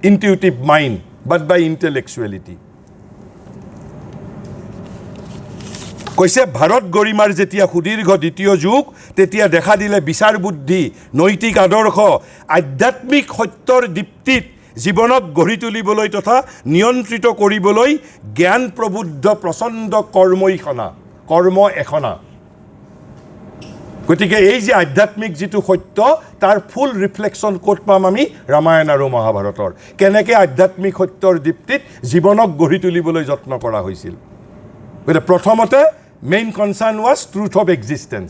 intuitive mind but by intellectuality কৈছে ভাৰত গৰিমাৰ যেতিয়া সুদীৰ্ঘ দ্বিতীয় যুগ তেতিয়া দেখা দিলে বিচাৰ বুদ্ধি নৈতিক আদৰ্শ আধ্যাত্মিক সত্যৰ দীপ্তিত জীৱনক গঢ়ি তুলিবলৈ তথা নিয়ন্ত্ৰিত কৰিবলৈ জ্ঞান প্ৰবুদ্ধ প্ৰচণ্ড কৰ্ম এখনা গতিকে এই যে আধ্যাত্মিক যেটো সত্য তাৰ ফুল ৰিফ্লেকশ্যন ক'ত পাম আমি ৰামায়ণ আৰু মহাভাৰতৰ কেনেকৈ আধ্যাত্মিক সত্যৰ দীপ্তিত জীৱনক গঢ়ি তুলিবলৈ যত্ন কৰা হৈছিল গতিকে প্ৰথমতে main concern was truth of existence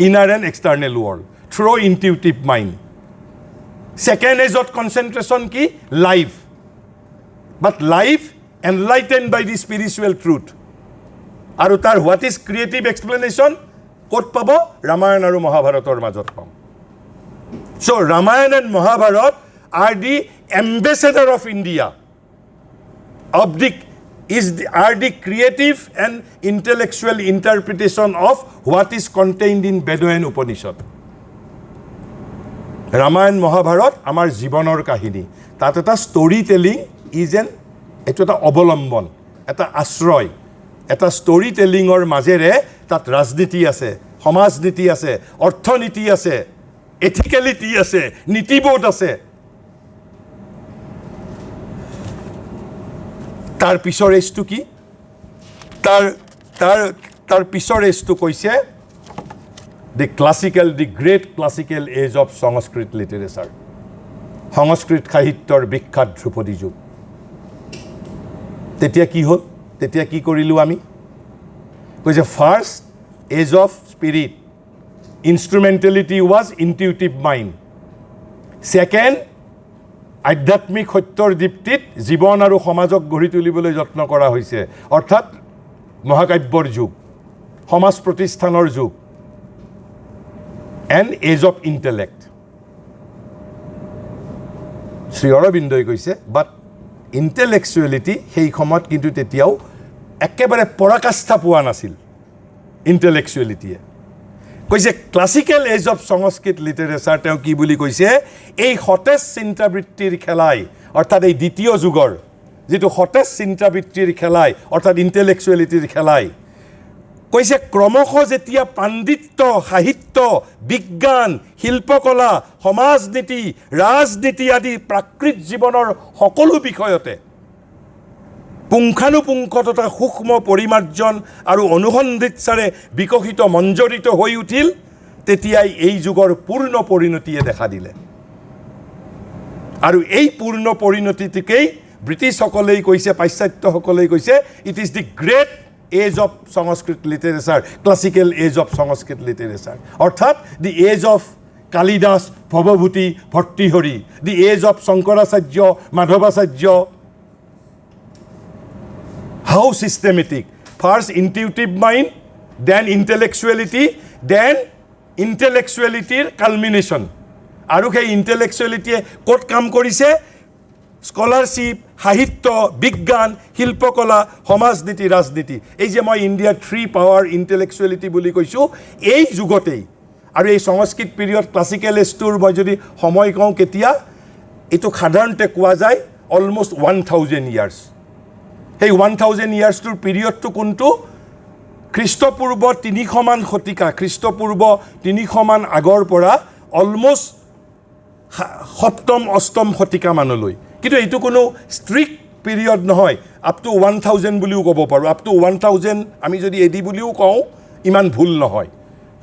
inner and external world through intuitive mind second এজত কনচেনট্ৰেশ্যন কি life but life enlighten by the spiritual truth আৰু তাৰ হোৱাট ইজ ক্ৰিয়েটিভ এক্সপ্লেনেশ্যন ক'ত পাব ৰামায়ণ আৰু মহাভাৰতৰ মাজত পাম so Ramayana and Mahabharata are the ambassador of India are the creative and intellectual interpretation of what is contained in Veda and Upanishad Ramayana Mahabharata আমাৰ জীৱনৰ কাহিনী তাত এটা ষ্টৰী টেলিং এইটো এটা অৱলম্বন এটা আশ্ৰয় এটা ষ্টৰী টেলিঙৰ মাজেৰে তাত ৰাজনীতি আছে সমাজনীতি আছে অৰ্থনীতি আছে এথিকেলিটি আছে নীতিবোধ আছে তাৰ পিছৰ এজটো কি তাৰ পিছৰ এজটো কৈছে the great classical age of Sanskrit literature Sanskrit সাহিত্যৰ বিখ্যাত ধ্ৰুপদী যুগ তেতিয়া কি হ'ল তেতিয়া কি কৰিলোঁ আমি কৈছে first age of spirit instrumentality was intuitive mind second আধ্যাত্মিক সত্যৰ দীপ্তিত জীৱন আৰু সমাজক গঢ়ি তুলিবলৈ যত্ন কৰা হৈছে অৰ্থাৎ মহাকাব্যৰ যুগ সমাজ প্ৰতিষ্ঠানৰ যুগ and age of intellect Shri অৰবিন্দই কৈছে বাট ইণ্টেলেকচুৱেলিটি সেই সময়ত কিন্তু তেতিয়াও একেবাৰে পৰাকাষ্ঠা পোৱা নাছিল ইণ্টেলেকচুৱেলিটিয়ে কৈছে classical age of Sanskrit literature তেওঁ কি বুলি কৈছে এই সতেজ চিন্তাবৃত্তিৰ খেলাই অৰ্থাৎ এই দ্বিতীয় যুগৰ যেটো সতেজ চিন্তাবৃত্তিৰ খেলাই অৰ্থাৎ ইণ্টেলেকচুৱেলিটিৰ খেলাই কৈছে ক্ৰমশ যেতিয়া পাণ্ডিত্য সাহিত্য বিজ্ঞান শিল্পকলা সমাজনীতি ৰাজনীতি আদি প্ৰাকৃত জীৱনৰ সকলো বিষয়তে পুংখানুপুংখ তথা সূক্ষ্ম পৰিমাৰ্জন আৰু অনুসন্ধিৎসাৰে বিকশিত মঞ্জৰিত হৈ উঠিল তেতিয়াই এই যুগৰ পূৰ্ণ পৰিণতিয়ে দেখা দিলে আৰু এই পূৰ্ণ পৰিণতিটিকেই ব্ৰিটিছসকলেই কৈছে পাশ্চাত্যসকলেই কৈছে it is the great age of Sanskrit literature classical age of Sanskrit literature অৰ্থাৎ the age of Kalidasa Bhavabhuti Bhartrihari the age of Shankaracharya Madhavacharya how systematic first intuitive mind then intellectuality culmination আৰু সেই ইণ্টেলেকচুৱেলিটিয়ে ক'ত কাম কৰিছে স্কলাৰশ্বিপ, সাহিত্য, বিজ্ঞান, শিল্পকলা, সমাজনীতি, ৰাজনীতি, এই যে মই ইণ্ডিয়াৰ 3 পাৱাৰ ইণ্টেলেকচুৱেলিটি বুলি কৈছোঁ, এই যুগতেই আৰু এই সংস্কৃত পিৰিয়ড ক্লাছিকেল এজটোৰ মই যদি সময় কওঁ কেতিয়া, এইটো সাধাৰণতে কোৱা যায় অলমষ্ট 1000 ইয়াৰ্ছ। সেই 1000 ইয়াৰ্ছটোৰ পিৰিয়ডটো কোনটো? খ্ৰীষ্টপূৰ্ব 300 মান শতিকা, খ্ৰীষ্টপূৰ্ব 300 মান আগৰ পৰা অলমষ্ট 7ম 8ম শতিকা মানলৈ। কিন্তু এইটো কোনো ষ্ট্ৰিক্ট পিৰিয়ড নহয়, আপ টু 1000 বুলিও ক'ব পাৰোঁ। আপ টু 1000 আমি যদি এডি বুলিও কওঁ ইমান ভুল নহয়,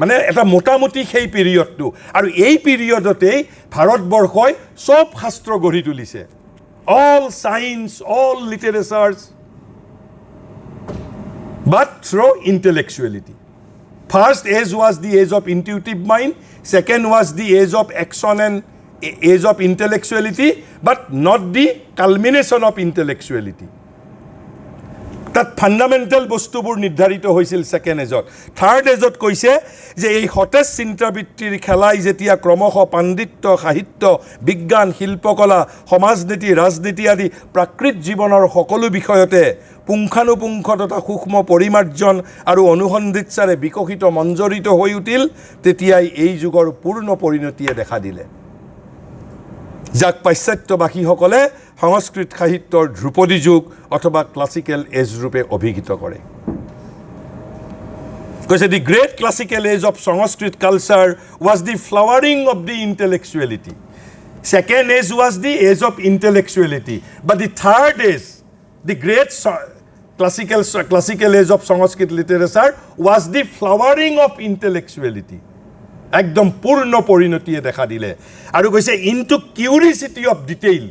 মানে এটা মোটামুটি সেই পিৰিয়ডটো। আৰু এই পিৰিয়ডতেই ভাৰতবৰ্ষই চব শাস্ত্ৰ গঢ়ি তুলিছে, all science, all literatures, but through intellectuality. First age was the age of intuitive mind, second was the age of action and age of intellectuality, but not the culmination of intellectuality. তাত fundamental বস্তুবোৰ নিৰ্ধাৰিত হৈছিল second এজত। Third এজত কৈছে যে এই সতেজ চিন্তাবৃত্তিৰ খেলাই যেতিয়া ক্ৰমশ পাণ্ডিত্য, সাহিত্য, বিজ্ঞান, শিল্পকলা, সমাজনীতি, ৰাজনীতি আদি প্ৰাকৃত জীৱনৰ সকলো বিষয়তে পুংখানুপুংখ তথা সূক্ষ্ম পৰিমাৰ্জন আৰু অনুসন্ধিৎসাৰে বিকশিত মঞ্জৰিত হৈ উঠিল, তেতিয়াই এই যুগৰ পূৰ্ণ পৰিণতিয়ে দেখা দিলে, যাক পাশ্চাত্যবাসীসকলে সংস্কৃত সাহিত্যৰ ধ্ৰুপদী যুগ অথবা ক্লাছিকেল এজ ৰূপে অভিহিত কৰে। কৈছে the great classical age of Sanskrit culture was the flowering of the intellectuality. Second age was the age of intellectuality, but the third age, the great classical age of Sanskrit literature was the flowering of intellectuality. একদম পূৰ্ণ পৰিণতিয়ে দেখা দিলে। আৰু কৈছে into curiosity of detail,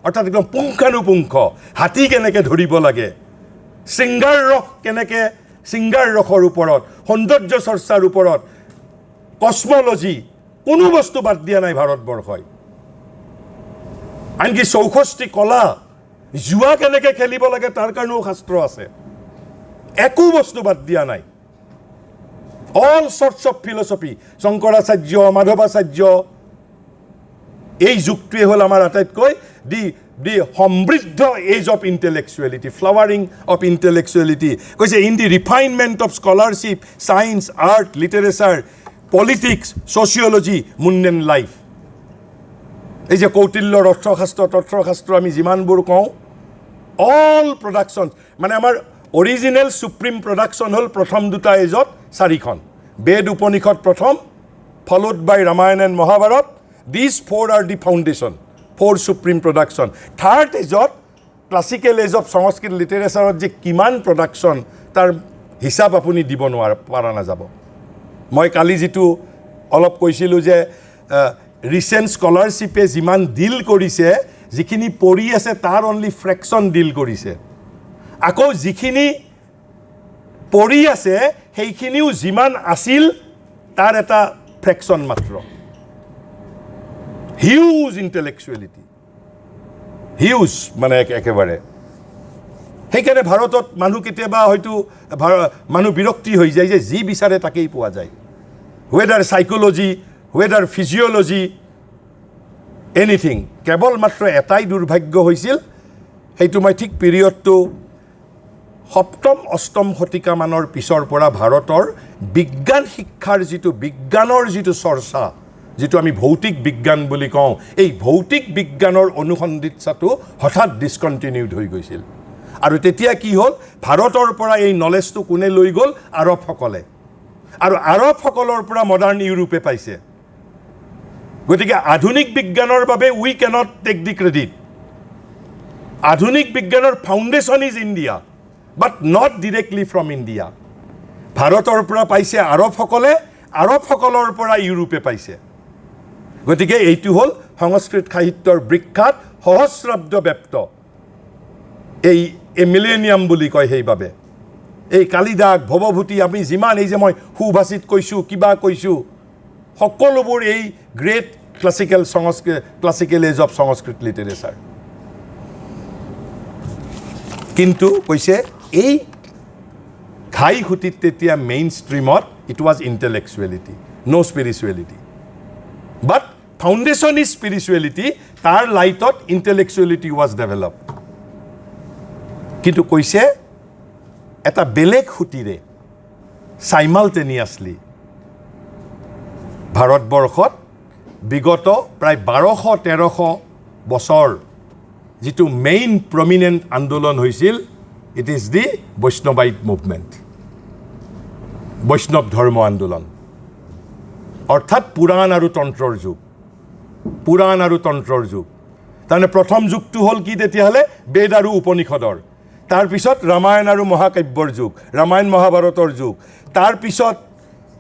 অৰ্থাৎ একদম পুংখানুপুংখ, হাতী কেনেকৈ ধৰিব লাগে, শৃংগাৰ ৰস কেনেকৈ, শৃংগাৰ ৰসৰ ওপৰত, সৌন্দৰ্য চৰ্চাৰ ওপৰত, কসমলজি, কোনো বস্তু বাদ দিয়া নাই ভাৰতবৰ্ষই। আনকি 64 কলা, জুৱা কেনেকৈ খেলিব লাগে তাৰ কাৰণেও শাস্ত্ৰ আছে, একো বস্তু বাদ দিয়া নাই। All sorts of philosophy, Shankaracharya, Madhavacharya, এই যুগটোৱে হ'ল আমাৰ আটাইতকৈ দি সমৃদ্ধ age of intellectuality, flowering of intellectuality. কৈছে in the refinement of scholarship, science, art, literature, politics, sociology, mundane life. এই যে কৌটিল্যৰ অৰ্থশাস্ত্ৰ, তথ্যশাস্ত্ৰ আমি যিমানবোৰ কওঁ, অল প্ৰডাকশ্যন, মানে আমাৰ অৰিজিনেল সুপ্ৰিম প্ৰডাকশ্যন হ'ল প্ৰথম দুটা এজত 4খন, বেদ উপনিষদ প্ৰথম, followed by Ramayana and Mahabharata. This 4 are the foundation, 4 supreme production. Third এজত ক্লাছিকেল এজ অফ সংস্কৃত লিটাৰেচাৰত যে কিমান প্ৰডাকশ্যন, তাৰ হিচাপ আপুনি দিব পৰা নাযাব। মই কালি যিটো অলপ কৈছিলোঁ যে ৰিচেণ্ট স্কলাৰশ্বিপে যিমান ডিল কৰিছে, যিখিনি পঢ়ি আছে তাৰ অনলি ফ্ৰেকশ্যন ডিল কৰিছে। আকৌ যিখিনি পঢ়ি আছে সেইখিনিও যিমান আছিল তাৰ এটা ফ্ৰেকশ্যন মাত্ৰ। হিউজ ইণ্টেলেকচুৱেলিটি, হিউজ, মানে একেবাৰে। সেইকাৰণে ভাৰতত মানুহ কেতিয়াবা হয়তো মানুহ বিৰক্তি হৈ যায় যে যি বিচাৰে তাকেই পোৱা যায়, weather psychology, weather physiology, anything. কেৱল মাত্ৰ এটাই দুৰ্ভাগ্য হৈছিল, সেইটো মই ঠিক পিৰিয়ডটো 7ম 8ম শতিকা মানৰ পিছৰ পৰা ভাৰতৰ বিজ্ঞান শিক্ষাৰ যিটো বিজ্ঞানৰ যিটো চৰ্চা, যিটো আমি ভৌতিক বিজ্ঞান বুলি কওঁ, এই ভৌতিক বিজ্ঞানৰ অনুসন্ধিৎসাটো হঠাৎ ডিছকণ্টিনিউড হৈ গৈছিল। আৰু তেতিয়া কি হ'ল, ভাৰতৰ পৰা এই নলেজটো কোনে লৈ গ'ল? আৰবসকলে। আৰু আৰবসকলৰ পৰা মডাৰ্ণ ইউৰোপে পাইছে। গতিকে আধুনিক বিজ্ঞানৰ বাবে উই কেনট টেক দি ক্ৰেডিট। আধুনিক বিজ্ঞানৰ foundation is India, but not directly from India. ভাৰতৰ পৰা পাইছে আৰবসকলে, আৰবসকলৰ পৰা ইউৰোপে পাইছে। গতিকে এইটো হ'ল সংস্কৃত সাহিত্যৰ বিখ্যাত সহস্ৰাব্দ ব্যপ্ত এই মিলেনিয়াম বুলি কয়। সেইবাবে এই কালিদাস, ভৱভূতি, আমি যিমান এই যে মই সুভাষিত কৈছোঁ, কিবা কৈছোঁ, সকলোবোৰ এই great classical age of Sanskrit literature. কিন্তু কৈছে এই ঘাই সুতিত তেতিয়া মেইন ষ্ট্ৰীমত it was intellectuality, no' spirituality, but foundation is spirituality, তাৰ লাইটত intellectuality was developed. কিন্তু কৈছে এটা বেলেগ খুঁটিৰে simultaneously ভাৰতবৰ্ষত বিগত প্ৰায় 1200-1300 বছৰ যিটো মেইন প্ৰমিনেণ্ট আন্দোলন হৈছিল, it is the Vaishnavite movement, বৈষ্ণৱ ধৰ্ম আন্দোলন, অৰ্থাৎ পুৰাণ আৰু তন্ত্ৰৰ যুগ, পুৰাণ আৰু তন্ত্ৰৰ যুগ। তাৰমানে প্ৰথম যুগটো হ'ল কি তেতিয়াহ'লে বেদ আৰু উপনিষদৰ, তাৰপিছত ৰামায়ণ আৰু মহাকাব্যৰ যুগ, ৰামায়ণ মহাভাৰতৰ যুগ, তাৰপিছত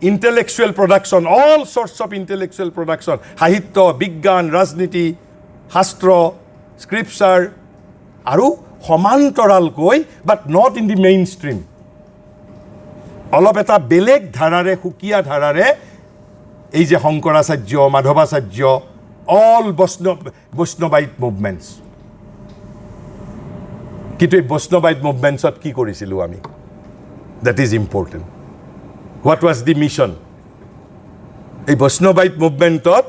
intellectual production, all sorts of intellectual production, সাহিত্য, বিজ্ঞান, ৰাজনীতি, শাস্ত্ৰ, স্ক্ৰিপচাৰ, আৰু সমান্তৰালকৈ but not in the main stream, অলপ এটা বেলেগ ধাৰাৰে, সুকীয়া ধাৰাৰে এই যে শংকৰাচাৰ্য, মাধৱাচাৰ্য, অল বৈষ্ণৱাইট মুভমেণ্টছ। কিন্তু এই বৈষ্ণৱাইট মুভমেণ্টছত কি কৰিছিলোঁ আমি? That is important. What was the mission? এই বৈষ্ণৱাইট মুভমেণ্টত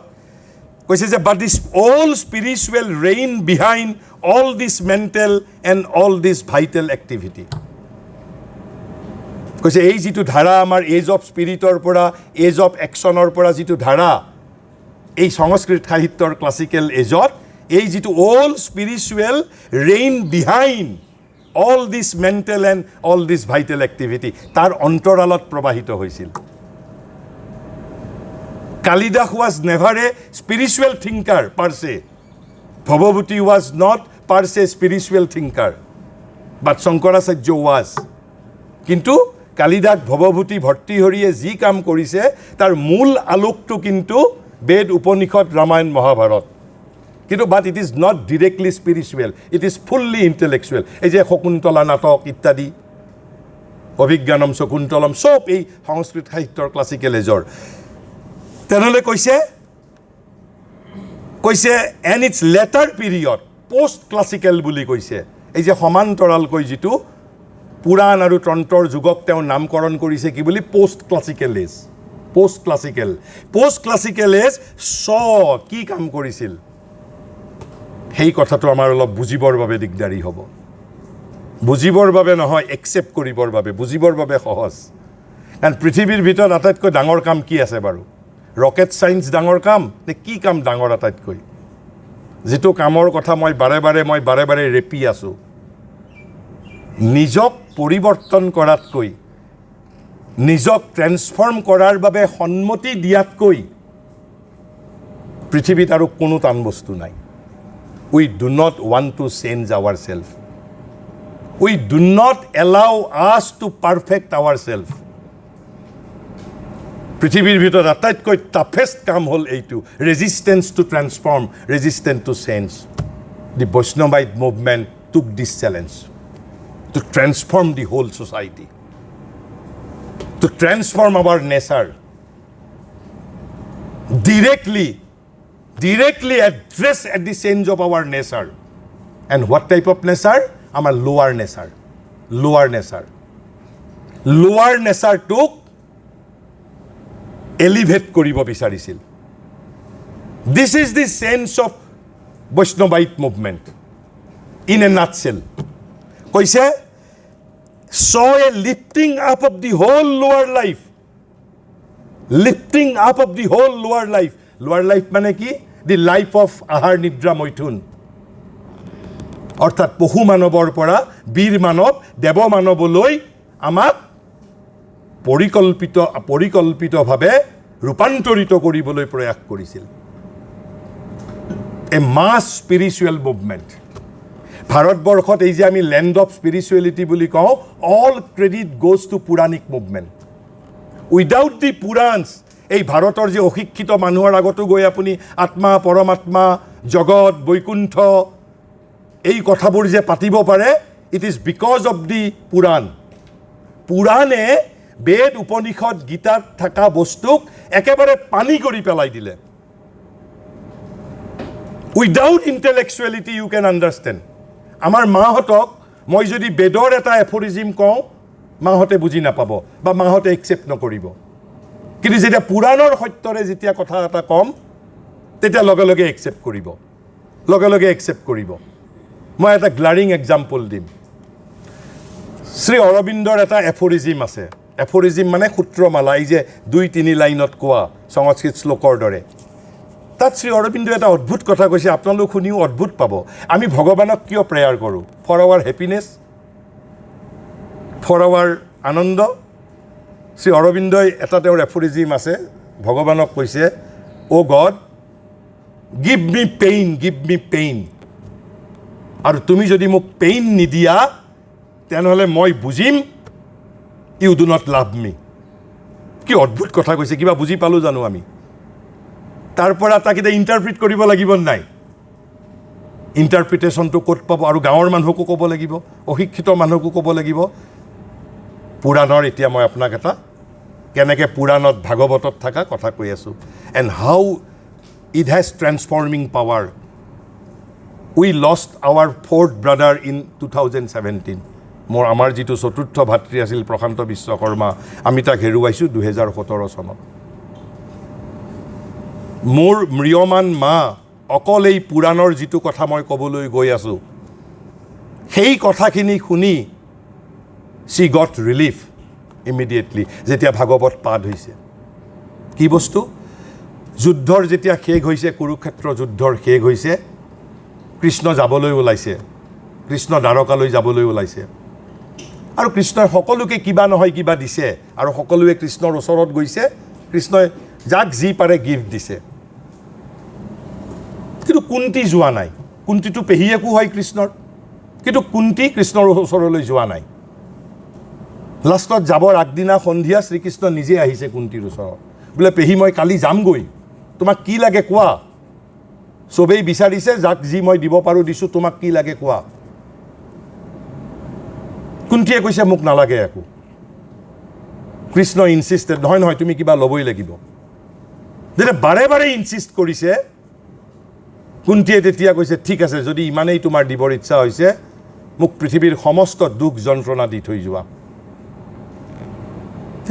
কৈছে যে but this all spiritual rain behind all this mental and all this vital activity. কৈছে এই যিটো ধাৰা আমাৰ এজ অফ স্পিৰিটৰ পৰা, এজ অফ একশ্যনৰ পৰা যিটো ধাৰা এই সংস্কৃত সাহিত্যৰ ক্লাছিকেল এজত, এই যিটো all spiritual rain behind all this mental and all this vital activity, তাৰ অন্তৰালত প্ৰবাহিত হৈছিল। Kalidasa was never a spiritual thinker per se. Bhavabhuti was not per se spiritual thinker, but Shankaracharya was. কিন্তু কালিদাস ভৱভূতি ভৰ্তৃহৰিয়ে যি কাম কৰিছে তাৰ মূল আলোকটো কিন্তু বেদ, উপনিষদ, ৰামায়ণ, মহাভাৰত। কিন্তু but it is not directly spiritual, it is fully intellectual. এই যে শকুন্তলা নাটক ইত্যাদি, অভিজ্ঞানম শকুন্তলম, চব এই সংস্কৃত সাহিত্যৰ ক্লাছিকেল এজৰ। তেনেহ'লে কৈছে and its later period post classical বুলি কৈছে। এই যে সমান্তৰালকৈ যিটো পুৰাণ আৰু তন্ত্ৰৰ যুগক তেওঁ নামকৰণ কৰিছে কি বুলি? Post classical age. Post classical age কি কাম কৰিছিল সেই কথাটো আমাৰ অলপ বুজিবৰ বাবে দিগদাৰী হ'ব। বুজিবৰ বাবে নহয়, একচেপ্ট কৰিবৰ বাবে। বুজিবৰ বাবে সহজ, কাৰণ পৃথিৱীৰ ভিতৰত আটাইতকৈ ডাঙৰ কাম কি আছে বাৰু? ৰকেট চাইন্স ডাঙৰ কাম নে কি কাম ডাঙৰ আটাইতকৈ? যিটো কামৰ কথা মই বাৰে বাৰে ৰেপি আছোঁ, নিজক পৰিৱৰ্তন কৰাতকৈ, নিজক ট্ৰেন্সফৰ্ম কৰাৰ বাবে সন্মতি দিয়াতকৈ পৃথিৱীত আৰু কোনো টান বস্তু নাই। We do not want to change our self, we do not allow us to perfect our self. পৃথিৱীৰ ভিতৰত আটাইতকৈ টাফেষ্ট কাম হ'ল এইটো, resistance to transform, resistance to change. The Vaishnavite movement took this challenge to transform the whole society, to transform our nature, directly address at the change of our nature. And what type of nature? Our lower nature. Lower nature took elevate কৰিব বিচাৰিছিল। This is the sense of Vaishnavite movement in a nutshell. কৈছে saw a lifting up of the whole lower life. Lifting up of the whole lower life. Lower life মানে কি? The life of আহাৰ নিদ্ৰা মৈথুন, অৰ্থাৎ পশু মানৱৰ পৰা বীৰ মানৱ, দেৱ মানৱলৈ আমাক পৰিকল্পিতভাৱে ৰূপান্তৰিত কৰিবলৈ প্ৰয়াস কৰিছিল। A mass spiritual movement. ভাৰতবৰ্ষত এই যে আমি লেণ্ড অফ স্পিৰিচুৱেলিটি বুলি কওঁ, all credit goes to Puranic movement. Without the Puranas, এই ভাৰতৰ যে অশিক্ষিত মানুহৰ আগতো গৈ আপুনি আত্মা, পৰমাত্মা, জগত, বৈকুণ্ঠ এই কথাবোৰ যে পাতিব পাৰে, it is because of the Purana. পুৰাণে বেদ, উপনিষদ, গীতাত থকা বস্তুক একেবাৰে পানী কৰি পেলাই দিলে। Without intellectuality you can understand. আমাৰ মাহঁতক মই যদি বেদৰ এটা এফৰিজিম কওঁ, মাহঁতে বুজি নাপাব বা মাহঁতে একচেপ্ট নকৰিব। কিন্তু যেতিয়া পুৰাণৰ সত্যৰে যেতিয়া কথা এটা ক'ম, তেতিয়া লগে লগে একচেপ্ট কৰিব মই এটা গ্লাৰিং এক্সাম্পল দিম শ্ৰী অৰবিন্দৰ এটা এফৰিজিম আছে এফৰিজিম মানে সূত্ৰমালা এই যে 2-3 লাইনত কোৱা সংস্কৃত শ্লোকৰ দৰে তাত শ্ৰী অৰবিন্দই এটা অদ্ভুত কথা কৈছে আপোনালোক শুনিও অদ্ভুত পাব আমি ভগৱানক কিয় প্ৰেয়াৰ কৰোঁ for our happiness for our ananda Shri অৰবিন্দই এটা তেওঁৰ এফৰিজিম আছে ভগৱানক কৈছে oh' God give me pain আৰু তুমি যদি মোক পেইন নিদিয়া তেনেহ'লে মই বুজিম you do not love me কি অদ্ভুত কথা কৈছে কিবা বুজি পালোঁ জানো আমি তাৰ পৰা তাক এতিয়া ইণ্টাৰপ্ৰিট কৰিব লাগিব নাই ইণ্টাৰপ্ৰিটেশ্যনটো ক'ত পাব আৰু গাঁৱৰ মানুহকো ক'ব লাগিব অশিক্ষিত মানুহকো ক'ব লাগিব পুৰাণৰ এতিয়া মই আপোনাক এটা কেনেকৈ পুৰাণত ভাগৱতত থকা কথা কৈ আছোঁ and how it has transforming power we lost our fourth brother in 2017 আমাৰ যিটো চতুৰ্থ ভাতৃ আছিল প্ৰশান্ত বিশ্বকৰ্মা আমি তাক হেৰুৱাইছোঁ 2017 চনত মোৰ ম্ৰিয়মান মা অকল এই পুৰাণৰ যিটো কথা মই ক'বলৈ গৈ আছোঁ সেই কথাখিনি শুনি she got relief immediately যেতিয়া ভাগৱত পাঠ হৈছে কি বস্তু যুদ্ধৰ যেতিয়া শেষ হৈছে কুৰুক্ষেত্ৰ যুদ্ধৰ শেষ হৈছে কৃষ্ণ যাবলৈ ওলাইছে কৃষ্ণ দ্বাৰকালৈ যাবলৈ ওলাইছে আৰু কৃষ্ণই সকলোকে কিবা নহয় কিবা দিছে আৰু সকলোৱে কৃষ্ণৰ ওচৰত গৈছে কৃষ্ণই যাক যি পাৰে গিফ্ট দিছে কিন্তু কুন্তি যোৱা নাই কুন্তিটো পেহীয়েকো হয় কৃষ্ণৰ কিন্তু কুন্তি কৃষ্ণৰ ওচৰলৈ যোৱা নাই লাষ্টত যাবৰ আগদিনা সন্ধিয়া শ্ৰীকৃষ্ণ নিজে আহিছে কুন্তিৰ ওচৰত বোলে পেহী মই কালি যামগৈ তোমাক কি লাগে কোৱা চবেই বিচাৰিছে যাক যি মই দিব পাৰোঁ দিছোঁ তোমাক কি লাগে কোৱা কুন্তিয়ে কৈছে মোক নালাগে একো কৃষ্ণ ইনচিষ্টেড নহয় তুমি কিবা ল'বই লাগিব যেতিয়া বাৰে বাৰে ইনচিষ্ট কৰিছে কুন্তিয়ে তেতিয়া কৈছে ঠিক আছে যদি ইমানেই তোমাৰ দিবৰ ইচ্ছা হৈছে মোক পৃথিৱীৰ সমস্ত দুখ যন্ত্ৰণা দি থৈ যোৱা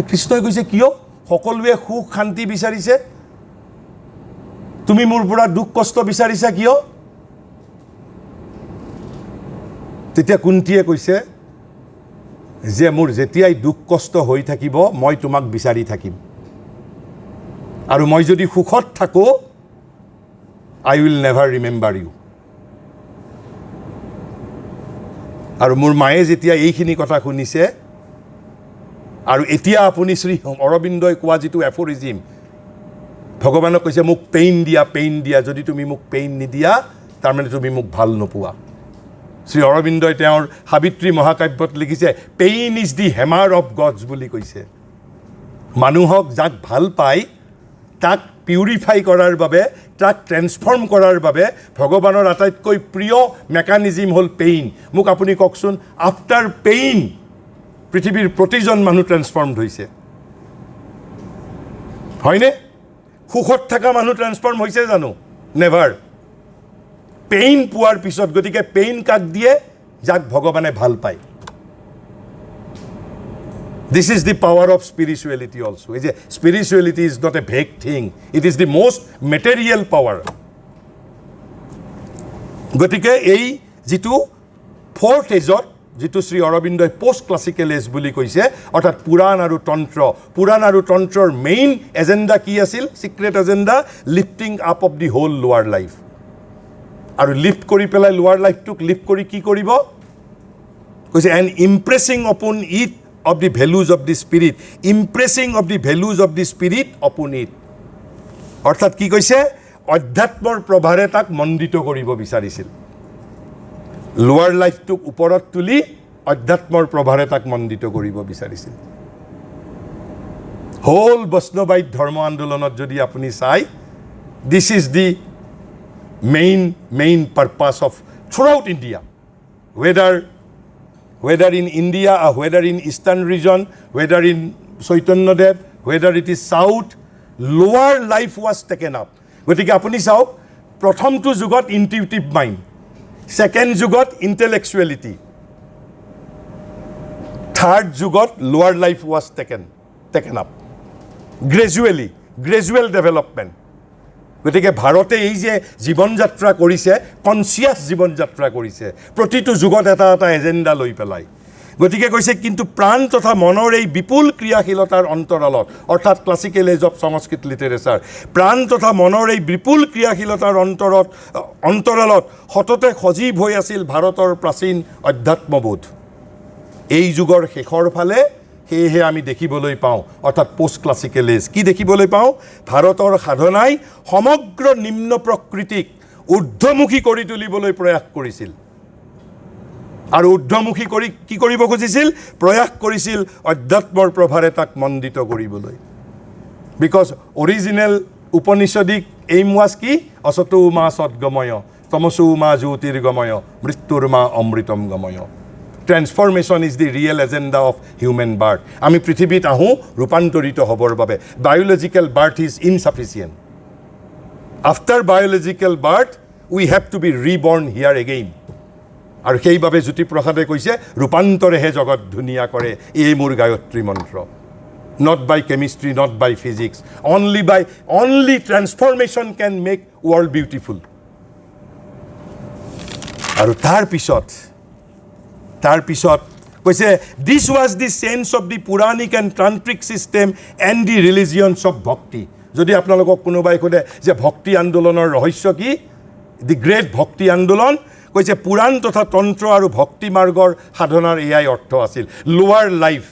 কৃষ্ণই কৈছে কিয় সকলোৱে সুখ শান্তি বিচাৰিছে তুমি মোৰ পৰা দুখ কষ্ট বিচাৰিছা কিয় তেতিয়া কুন্তিয়ে কৈছে যে মোৰ যেতিয়াই দুখ কষ্ট হৈ থাকিব মই তোমাক বিচাৰি থাকিম আৰু মই যদি সুখত থাকোঁ I will never remember you আৰু মোৰ মায়ে যেতিয়া এইখিনি কথা শুনিছে আৰু এতিয়া আপুনি শ্ৰী অৰবিন্দই কোৱা যিটো এফৰিজিম ভগৱানক কৈছে মোক পেইন দিয়া যদি তুমি মোক পেইন নিদিয়া তাৰমানে তুমি মোক ভাল নোপোৱা শ্ৰী অৰবিন্দই তেওঁৰ সাবিত্ৰী মহাকাব্যত লিখিছে pain is the hammer of God's বুলি কৈছে মানুহক যাক ভাল পায় তাক পিউৰিফাই কৰাৰ বাবে তাক ট্ৰেন্সফৰ্ম কৰাৰ বাবে ভগৱানৰ আটাইতকৈ প্ৰিয় মেকানিজিম হ'ল পেইন মোক আপুনি কওকচোন আফটাৰ পেইন পৃথিৱীৰ প্ৰতিজন মানুহ ট্ৰেন্সফৰ্মড হৈছে হয়নে সুখত থকা মানুহ ট্ৰেন্সফৰ্ম হৈছে জানো নেভাৰ পেইন পোৱাৰ পিছত গতিকে পেইন কাক দিয়ে যাক ভগৱানে ভাল পায় This is the power of spirituality also. Spirituality is not a vague thing. It is the most material power. গতিকে এই যিটো ফ'ৰ্থ এজত যিটো শ্ৰী অৰবিন্দই পোষ্ট ক্লাছিকেল এজ বুলি কৈছে অৰ্থাৎ পুৰাণ আৰু তন্ত্ৰৰ মেইন এজেণ্ডা কি আছিল secret agenda lifting up of the whole lower life আৰু লিফ্ট কৰি পেলাই লোৱাৰ লাইফটোক লিফ্ট কৰি কি কৰিব কৈছে and impressing upon it of the values of the spirit impressing of the values of the spirit upon it অৰ্থাৎ কি কৈছে অধ্যাত্মৰ প্ৰভাৰে তাক মণ্ডিত কৰিব বিচাৰিছিল লোৱাৰ লাইফটোক ওপৰত তুলি অধ্যাত্মৰ প্ৰভাৰে তাক মণ্ডিত কৰিব বিচাৰিছিল হোল বৈষ্ণৱাইট ধৰ্ম আন্দোলনত যদি আপুনি চাই this is the main purpose of throughout India whether in India or whether in Eastern region, whether in Chaitanya Dev, whether it is South, lower life was taken up. গতিকে আপুনি চাওক প্ৰথমটো যুগত ইনটিউটিভ মাইণ্ড ছেকেণ্ড যুগত ইণ্টেলেকচুৱেলিটি third যুগত লোৱাৰ life was taken up gradual development গতিকে ভাৰতে এই যে জীৱন যাত্ৰা কৰিছে কনচিয়াছ জীৱন যাত্ৰা কৰিছে প্ৰতিটো যুগত এটা এটা এজেণ্ডা লৈ পেলাই গতিকে কৈছে কিন্তু প্ৰাণ তথা মনৰ এই বিপুল ক্ৰিয়াশীলতাৰ অন্তৰালত অৰ্থাৎ classical age of Sanskrit literature প্ৰাণ তথা মনৰ এই বিপুল ক্ৰিয়াশীলতাৰ অন্তৰালত সততে সজীৱ হৈ আছিল ভাৰতৰ প্ৰাচীন অধ্যাত্মবোধ এই যুগৰ শেষৰ ফালে সেয়েহে আমি দেখিবলৈ পাওঁ অৰ্থাৎ পোষ্ট ক্লাছিকেল এজ কি দেখিবলৈ পাওঁ ভাৰতৰ সাধনাই সমগ্ৰ নিম্ন প্ৰকৃতিক ঊৰ্ধ্বমুখী কৰি তুলিবলৈ প্ৰয়াস কৰিছিল আৰু ঊৰ্ধ্বমুখী কৰি কি কৰিব খুজিছিল প্ৰয়াস কৰিছিল অধ্যাত্মৰ প্ৰভাৰে তাক মণ্ডিত কৰিবলৈ because original Upanishadic aim was কি অসতো মা সদ্গময় তমসো মা জ্যোতিৰ্গময় মৃত্যুৰ মা অমৃতম গময় transformation is the real agenda of human birth আমি পৃথিৱীত আহোঁ ৰূপান্তৰিত হ'বৰ বাবে biological birth is insufficient after biological birth we have to be reborn here again আৰু সেইবাবে জ্যোতিপ্ৰসাদে কৈছে ৰূপান্তৰেহে জগত ধুনীয়া কৰে এই মোৰ গায়ত্ৰী মন্ত্ৰ not by chemistry not by physics only transformation can make world beautiful আৰু তাৰ পিছত কৈছে this was the change of the Puranic and Tantric system and the religions of bhakti যদি আপোনালোকক কোনোবাই সোধে যে ভক্তি আন্দোলনৰ ৰহস্য কি দি গ্ৰেট ভক্তি আন্দোলন কৈছে পুৰাণ তথা তন্ত্ৰ আৰু ভক্তি মাৰ্গৰ সাধনাৰ এয়াই অৰ্থ আছিল লোৱাৰ লাইফ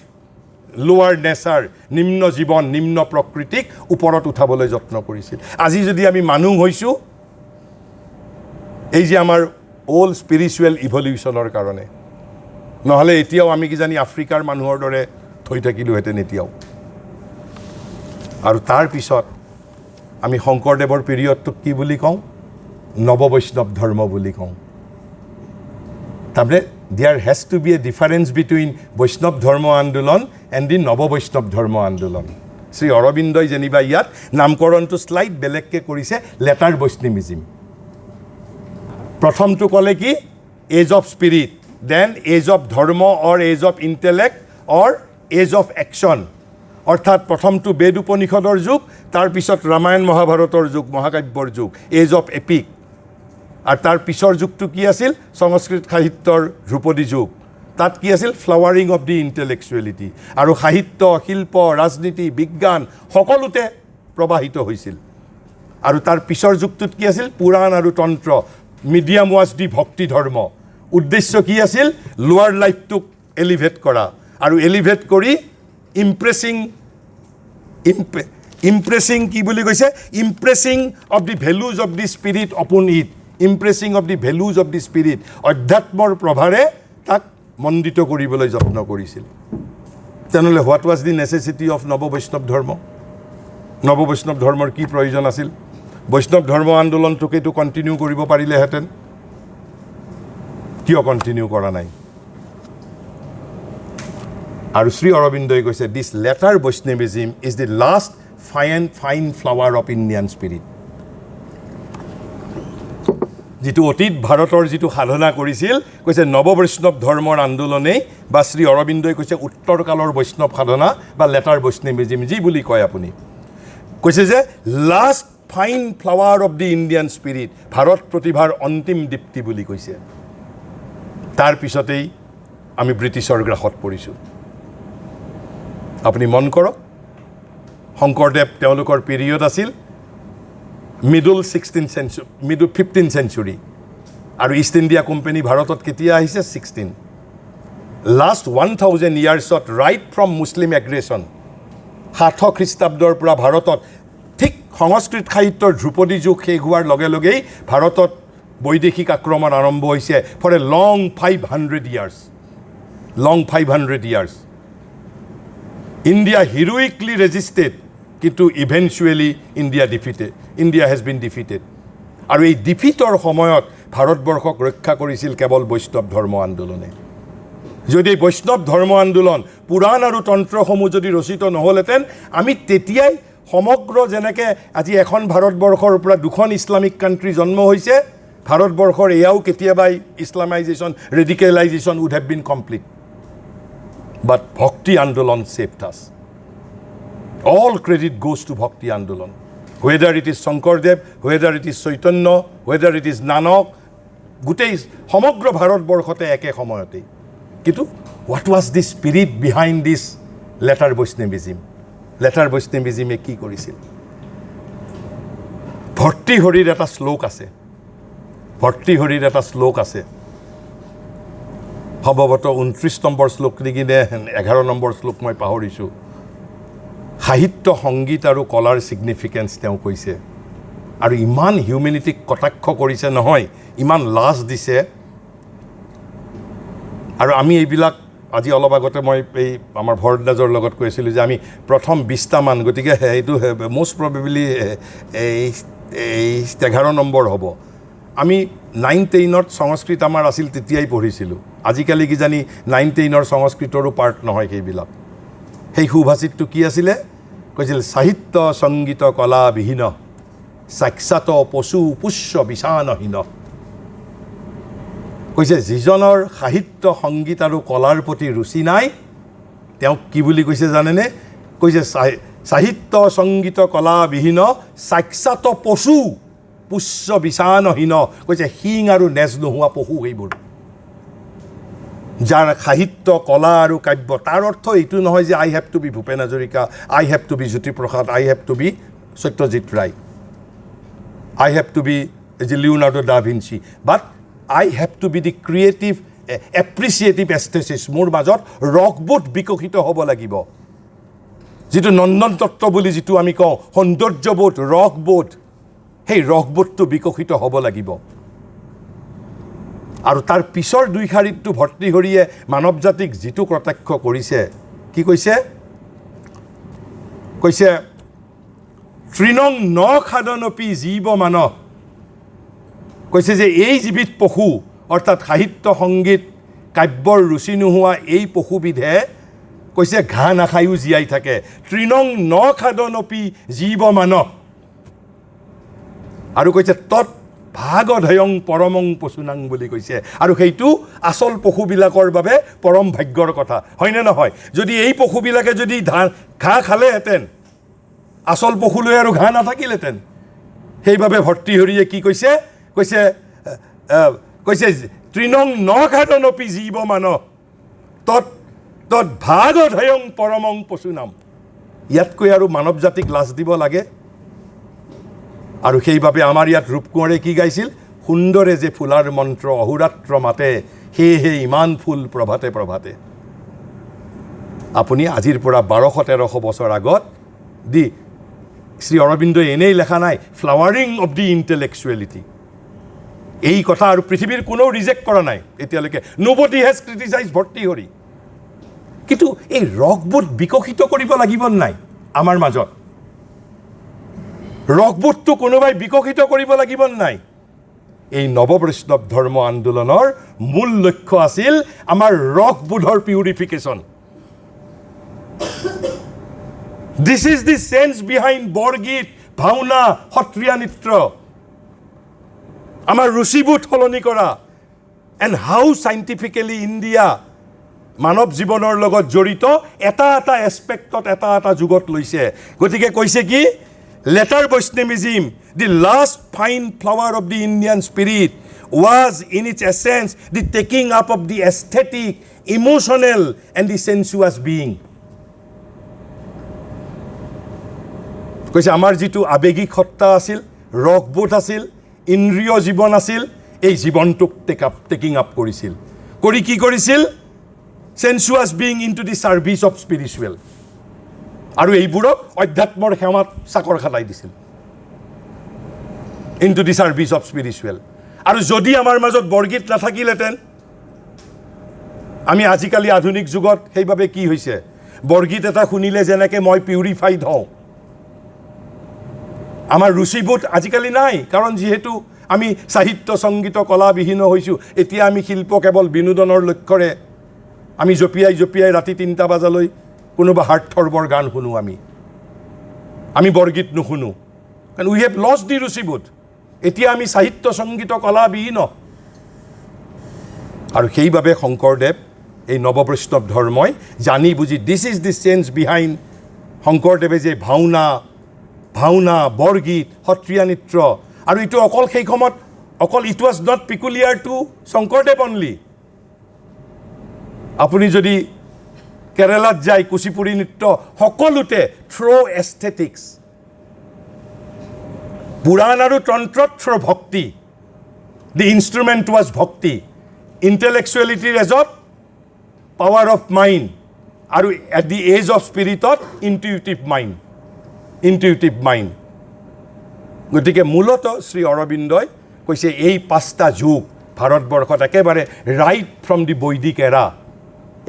লোৱাৰ নেচাৰ নিম্ন জীৱন নিম্ন প্ৰকৃতিক ওপৰত উঠাবলৈ যত্ন কৰিছিল আজি যদি আমি মানুহ হৈছোঁ এই যে আমাৰ অল স্পিৰিচুৱেল ইভলিউশ্যনৰ কাৰণে নহ'লে এতিয়াও আমি কিজানি আফ্ৰিকাৰ মানুহৰ দৰে থৈ থাকিলোহেঁতেন এতিয়াও আৰু তাৰপিছত আমি শংকৰদেৱৰ পিৰিয়ডটোক কি বুলি কওঁ নৱবৈষ্ণৱ ধৰ্ম বুলি কওঁ তাৰমানে there has to be a difference between Vaishnava ধৰ্ম আন্দোলন এণ্ড দি নৱবৈষ্ণৱ ধৰ্ম আন্দোলন শ্ৰী অৰবিন্দই যেনিবা ইয়াত নামকৰণটো শ্লাইড বেলেগকৈ কৰিছে লেটাৰ বৈষ্ণৱিজিম প্ৰথমটো ক'লে কি age of spirit then age of dharma or age of intellect or age of action অৰ্থাৎ প্ৰথমটো বেদ উপনিষদৰ যুগ তাৰপিছত ৰামায়ণ মহাভাৰতৰ যুগ মহাকাব্যৰ যুগ এজ অফ এপিক আৰু তাৰ পিছৰ যুগটো কি আছিল সংস্কৃত সাহিত্যৰ ধ্ৰুপদী যুগ তাত কি আছিল ফ্লাৱাৰিং অফ দি ইণ্টেলেকচুৱেলিটি আৰু সাহিত্য শিল্প ৰাজনীতি বিজ্ঞান সকলোতে প্ৰবাহিত হৈছিল আৰু তাৰ পিছৰ যুগটোত কি আছিল পুৰাণ আৰু তন্ত্ৰ মিডিয়াম ৱাজ দি ভক্তি ধৰ্ম উদ্দেশ্য কি আছিল লোৱাৰ লাইফটোক এলিভেট কৰা আৰু এলিভেট কৰি ইমপ্ৰেছিং কি বুলি কৈছে impressing of the values of the spirit upon it impressing of the values of the spirit অধ্যাত্মৰ প্ৰভাৰে তাক মণ্ডিত কৰিবলৈ যত্ন কৰিছিল তেনেহ'লে what was the necessity of Navavaishnava dharma নৱবৈষ্ণৱ ধৰ্মৰ কি প্ৰয়োজন আছিল বৈষ্ণৱ ধৰ্ম আন্দোলনটোকেতো কণ্টিনিউ কৰিব পাৰিলেহেঁতেন কিয় কণ্টিনিউ কৰা নাই আৰু শ্ৰী অৰবিন্দই কৈছে this later Vaishnavism is the last fine flower of Indian spirit যিটো অতীত ভাৰতৰ যিটো সাধনা কৰিছিল কৈছে নৱবৈষ্ণৱ ধৰ্মৰ আন্দোলনেই বা শ্ৰী অৰবিন্দই কৈছে উত্তৰকালৰ বৈষ্ণৱ সাধনা বা লেটাৰ বৈষ্ণৱিজিম যি বুলি কয় আপুনি কৈছে যে last fine flower of the Indian spirit Bharat প্ৰতিভাৰ অন্তিম দীপ্তি বুলি কৈছে তাৰপিছতেই আমি ব্ৰিটিছৰ গ্ৰাসত পৰিছোঁ আপুনি মন কৰক শংকৰদেৱ তেওঁলোকৰ পিৰিয়ড আছিল মিডল 15th century আৰু ইষ্ট ইণ্ডিয়া কোম্পানী ভাৰতত কেতিয়া আহিছে 16 লাষ্ট 1000 ইয়াৰ্ছত ৰাইট ফ্ৰম মুছলিম এগ্ৰেছন 700 খ্ৰীষ্টাব্দৰ পৰা ভাৰতত ঠিক সংস্কৃত সাহিত্যৰ ধ্ৰুপদী যুগ শেষ হোৱাৰ লগে লগেই ভাৰতত বৈদেশিক আক্ৰমণ আৰম্ভ হৈছে for a long 500 years India heroically resisted কিন্তু eventually India has been defeated আৰু এই ডিফিটৰ সময়ত ভাৰতবৰ্ষক ৰক্ষা কৰিছিল কেৱল বৈষ্ণৱ ধৰ্ম আন্দোলনে যদি বৈষ্ণৱ ধৰ্ম আন্দোলন পুৰাণ আৰু তন্ত্ৰসমূহ যদি ৰচিত নহ'লহেঁতেন আমি তেতিয়াই সমগ্ৰ যেনেকৈ আজি এখন ভাৰতবৰ্ষৰ পৰা দুখন ইছলামিক কাণ্ট্ৰি জন্ম হৈছে ভাৰতবৰ্ষৰ এয়াও কেতিয়াবাই ইছলামাইজেশ্যন ৰেডিকেলাইজেশ্যন উড হেভ বিন কমপ্লিট বাট ভক্তি আন্দোলন saved us. All credit goes to ভক্তি আন্দোলন whether it is Shankardev, whether it is Chaitanya, whether it is Nanak, গোটেই সমগ্ৰ ভাৰতবৰ্ষতে একে সময়তে কিন্তু what was the spirit behind this letter Vaishnavism কি কৰিছিল ভৰ্তৃহৰিৰ এটা শ্লোক আছে সম্ভৱতঃ 29 নম্বৰ শ্লোক নেকি নে 11 নম্বৰ শ্লোক মই পাহৰিছোঁ সাহিত্য সংগীত আৰু কলাৰ সিগনিফিকেন্স তেওঁ কৈছে আৰু ইমান হিউম্যানিটিক কটাক্ষ কৰিছে নহয় ইমান লাজ দিছে আৰু আমি এইবিলাক আজি অলপ আগতে মই এই আমাৰ ভৰদাজৰ লগত কৈছিলোঁ যে আমি প্ৰথম 20টা মান গতিকে এইটো মোষ্ট প্ৰবেবলি এই 11 নম্বৰ হ'ব আমি 9-10ত সংস্কৃত আমাৰ আছিল তেতিয়াই পঢ়িছিলোঁ আজিকালি কি জানি 9-10ৰ সংস্কৃতৰো পাৰ্ট নহয় সেইবিলাক সেই সুভাষিতটো কি আছিলে কৈছিল সাহিত্য সংগীত কলা বিহীন সাক্ষাৎ পশু পুষ্য বিছানহীন কৈছে যিজনৰ সাহিত্য সংগীত আৰু কলাৰ প্ৰতি ৰুচি নাই তেওঁ কি বুলি কৈছে জানেনে কৈছে সাহিত্য সংগীত কলা বিহীন সাক্ষাৎ পশু পুষ্য বিছানহীন কৈছে শিং আৰু নেজ নোহোৱা পশু এইবোৰ যাৰ সাহিত্য কলা আৰু কাব্য তাৰ অৰ্থ এইটো নহয় যে I have to be Bhupen Hazarika I have to be Jyotiprasad I have to be Satyajit Ray I have to be Leonardo da Vinci, but I have to be the creative, appreciative aesthetic. মোৰ মাজত ৰকবোধ বিকশিত হ'ব লাগিব যিটো নন্দন তত্ত্ব বুলি যিটো আমি কওঁ সৌন্দৰ্যবোধ ৰকবোধ সেই ৰকবোধটো বিকশিত হ'ব লাগিব আৰু তাৰ পিছৰ দুই শাৰীটো ভৰ্তৃহৰিয়ে মানৱ জাতিক যিটো কটাক্ষ কৰিছে কি কৈছে তৃণং ন খাদনপি জীৱ মানৱ কৈছে যে এই জীৱিত পশু অৰ্থাৎ সাহিত্য সংগীত কাব্যৰ ৰুচি নোহোৱা এই পশুবিধে কৈছে ঘাঁহ নাখায়ো জীয়াই থাকে তৃণং ন খাদনপি জীৱ মানৱ আৰু কৈছে তৎ ভাগধয়ং পৰমং পশুনাং বুলি কৈছে আৰু সেইটো আচল পশুবিলাকৰ বাবে পৰম ভাগ্যৰ কথা হয়নে নহয় যদি এই পশুবিলাকে যদি ঘাঁহ খালেহেঁতেন আসল পশুলৈ আৰু ঘাঁহ নাথাকিলেহেঁতেন সেইবাবে ভৰ্তৃহৰিয়ে কি কৈছে তৃণং ন খাদনপি জীৱ মানৱ তৎ ভাগধয়ং পৰমং পশুনাম ইয়াতকৈ আৰু মানৱ জাতিক লাজ দিব লাগে আৰু সেইবাবে আমাৰ ইয়াত ৰূপকোঁৱৰে কি গাইছিল সুন্দৰে যে ফুলাৰ মন্ত্ৰ অহোৰাত্ৰ মাতে হে ইমান ফুল প্ৰভাতে প্ৰভাতে আপুনি আজিৰ পৰা 1200-1300 বছৰ আগত দি শ্ৰী অৰবিন্দই এনেই লেখা নাই ফ্লাৱাৰিং অফ দি ইণ্টেলেকচুৱেলিটি এই কথা আৰু পৃথিৱীৰ কোনেও ৰিজেক্ট কৰা নাই এতিয়ালৈকে নোবডি হেজ ক্ৰিটিচাইজ ভৰ্তৃহৰি কিন্তু এই ৰকবোধ বিকশিত কৰিব লাগিব নাই আমাৰ মাজত ৰকবোধটো কোনোবাই বিকশিত কৰিব লাগিব নাই এই নৱবৈষ্ণৱ ধৰ্ম আন্দোলনৰ মূল লক্ষ্য আছিল আমাৰ ৰকবোধৰ purification This is the sense behind Borgeet Bhaona Sattriya নৃত্য আমাৰ ৰুচিবোধ সলনি কৰা and how scientifically India মানৱ জীৱনৰ লগত জড়িত এটা এছপেক্টত এটা যুগত লৈছে গতিকে কৈছে কি letter বৈষ্ণৱিজম the last fine flower of the Indian spirit was in its essence the taking up of the aesthetic emotional and the sensuous being কৈছে আমাৰ যিটো আবেগিক সত্তা আছিল ৰকবোধ আছিল ইন্দ্ৰিয় জীৱন আছিল এই জীৱনটোক টেকিং আপ কৰিছিল কৰি কি কৰিছিল sensuous being into the service of spiritual আৰু এইবোৰক অধ্যাত্মৰ সেৱাত চাকৰ খালাই দিছিল into the service of spiritual আৰু যদি আমাৰ মাজত বৰগীত নাথাকিলেতেন আমি আজিকালি আধুনিক যুগত সেইভাবে কি হৈছে বৰগীত এটা শুনিলে যেনেকৈ মই পিউৰিফাইড হওঁ আমাৰ ৰুচিবোধ আজিকালি নাই কাৰণ যেহেতু আমি সাহিত্য সংগীত কলা বিহীন হৈছোঁ এতিয়া আমি শিল্প কেৱল বিনোদনৰ লক্ষ্যৰে আমি জপিয়াই ৰাতি 3টা বজালৈ কোনোবা হাৰ্টথৰবৰ গান শুনো আমি বৰগীত নুশুনো কাৰণ উই হেভ লষ্ট দি ৰুচিবোধ এতিয়া আমি সাহিত্য সংগীত কলা বিহীন আৰু সেইবাবে শংকৰদেৱ এই নৱবৈষ্ণৱ ধৰ্মই জানি বুজি দিছ ইজ দি চেঞ্জ বিহাইণ্ড শংকৰদেৱে যে ভাওনা ভাওনা বৰগীত সত্ৰীয়া নৃত্য আৰু এইটো অকল সেই সময়ত অকল it was not peculiar to Sankardev only আপুনি যদি কেৰালাত যায় কুচিপুড়ি নৃত্য সকলোতে থ্ৰ' এস্থেটিক্স পুৰাণ আৰু তন্ত্ৰত থ্ৰ' ভক্তি দি ইনষ্ট্ৰুমেণ্ট ৱাজ ভক্তি ইণ্টেলেকচুৱেলিটিৰ এজত পাৱাৰ অফ মাইণ্ড আৰু এট দি এজ অফ স্পিৰিটত ইনটিউটিভ মাইণ্ড গতিকে মূলত শ্ৰী অৰবিন্দই কৈছে এই 5টা যুগ ভাৰতবৰ্ষত একেবাৰে ৰাইট ফ্ৰম দি বৈদিক এৰা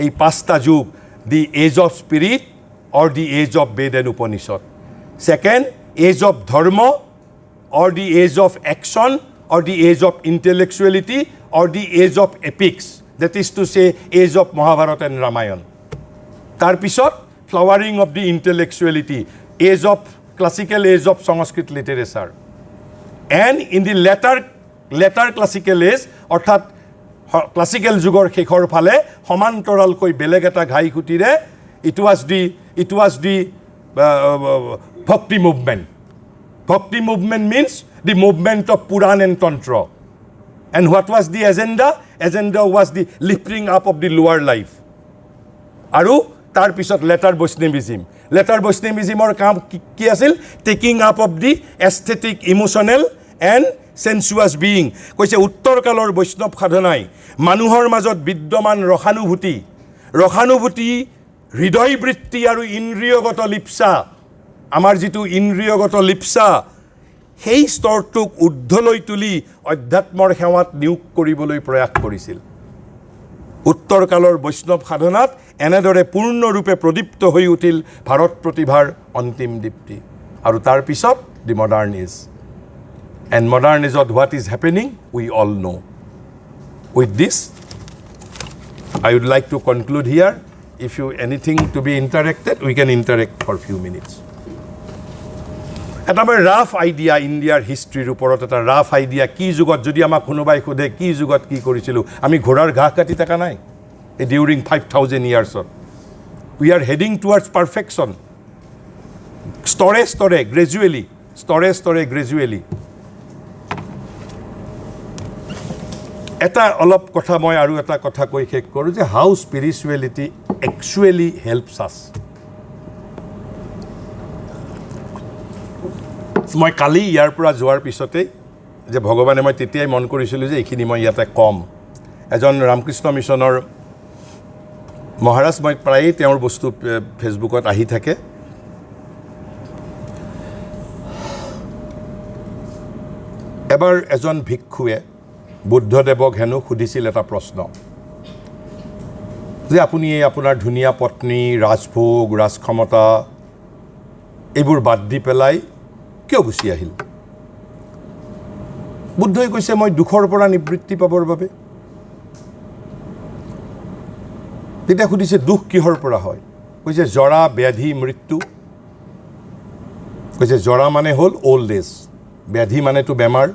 এই 5টা যুগ the age of spirit or the age of Veda and Upanishad second age of dharma or the age of action or the age of intellectuality or the age of epics that is to say age of Mahabharata and Ramayana তাৰপিছত flowering of the intellectuality age of classical age of Sanskrit literature and in the later classical age অৰ্থাৎ classical যুগৰ শেষৰ ফালে সমান্তৰালকৈ বেলেগ এটা ঘাই খুঁটিৰে it was দি ভক্তি movement means the movement of Puran and Tantra. And what was the agenda? Agenda was the lifting up of the lower life. আৰু তাৰ পিছত লেটাৰ বৈষ্ণৱিজিমৰ কাম কি আছিল? Taking up of the aesthetic emotional and sensuous being কৈছে উত্তৰ কালৰ বৈষ্ণৱ সাধনাই মানুহৰ মাজত বিদ্যমান ৰসানুভূতি হৃদয়বৃত্তি আৰু ইন্দ্ৰিয়গত লিপ্সা আমাৰ যিটো ইন্দ্ৰিয়গত লিপ্সা সেই স্তৰটোক ঊৰ্ধলৈ তুলি অধ্যাত্মৰ সেৱাত নিয়োগ কৰিবলৈ প্ৰয়াস কৰিছিল উত্তৰ কালৰ বৈষ্ণৱ সাধনাত এনেদৰে পূৰ্ণৰূপে প্ৰদীপ্ত হৈ উঠিল ভাৰত প্ৰতিভাৰ অন্তিম দীপ্তি আৰু তাৰ পিছত the modern age and modern এজত what is happening we all know' with this I would like to conclude here. If you anything to be interacted, we can interact for few minutes. এটা মই rough idea ইণ্ডিয়াৰ হিষ্ট্ৰীৰ ওপৰত এটা rough idea কি যুগত যদি আমাক কোনোবাই সোধে কি যুগত কি কৰিছিলোঁ আমি ঘোঁৰাৰ ঘাঁহ কাটি থকা নাই এই ডিউৰিং 5,000 ইয়াৰ্ছত we are heading towards perfection স্তৰে গ্ৰেজুৱেলি এটা অলপ কথা মই আৰু এটা কথা কৈ শেষ কৰোঁ যে হাউ স্পিৰিচুৱেলিটি একচুৱেলি হেল্পছ আছ মই কালি ইয়াৰ পৰা যোৱাৰ পিছতেই যে ভগৱানে মই তেতিয়াই মন কৰিছিলোঁ যে এইখিনি মই ইয়াতে কম এজন ৰামকৃষ্ণ মিছনৰ মহাৰাজ মই প্ৰায়েই তেওঁৰ বস্তু ফেচবুকত আহি থাকে এবাৰ এজন ভিক্ষুৱে বুদ্ধদেৱক হেনো সুধিছিল এটা প্ৰশ্ন যে আপুনি এই আপোনাৰ ধুনীয়া পত্নী ৰাজভোগ ৰাজক্ষমতা এইবোৰ বাদ দি পেলাই কিয় গুচি আহিল বুদ্ধই কৈছে মই দুখৰ পৰা নিবৃত্তি পাবৰ বাবে তেতিয়া সুধিছে দুখ কিহৰ পৰা হয় কৈছে জৰা ব্যাধি মৃত্যু কৈছে জৰা মানে হ'ল অল্ড এজ ব্যাধি মানেতো বেমাৰ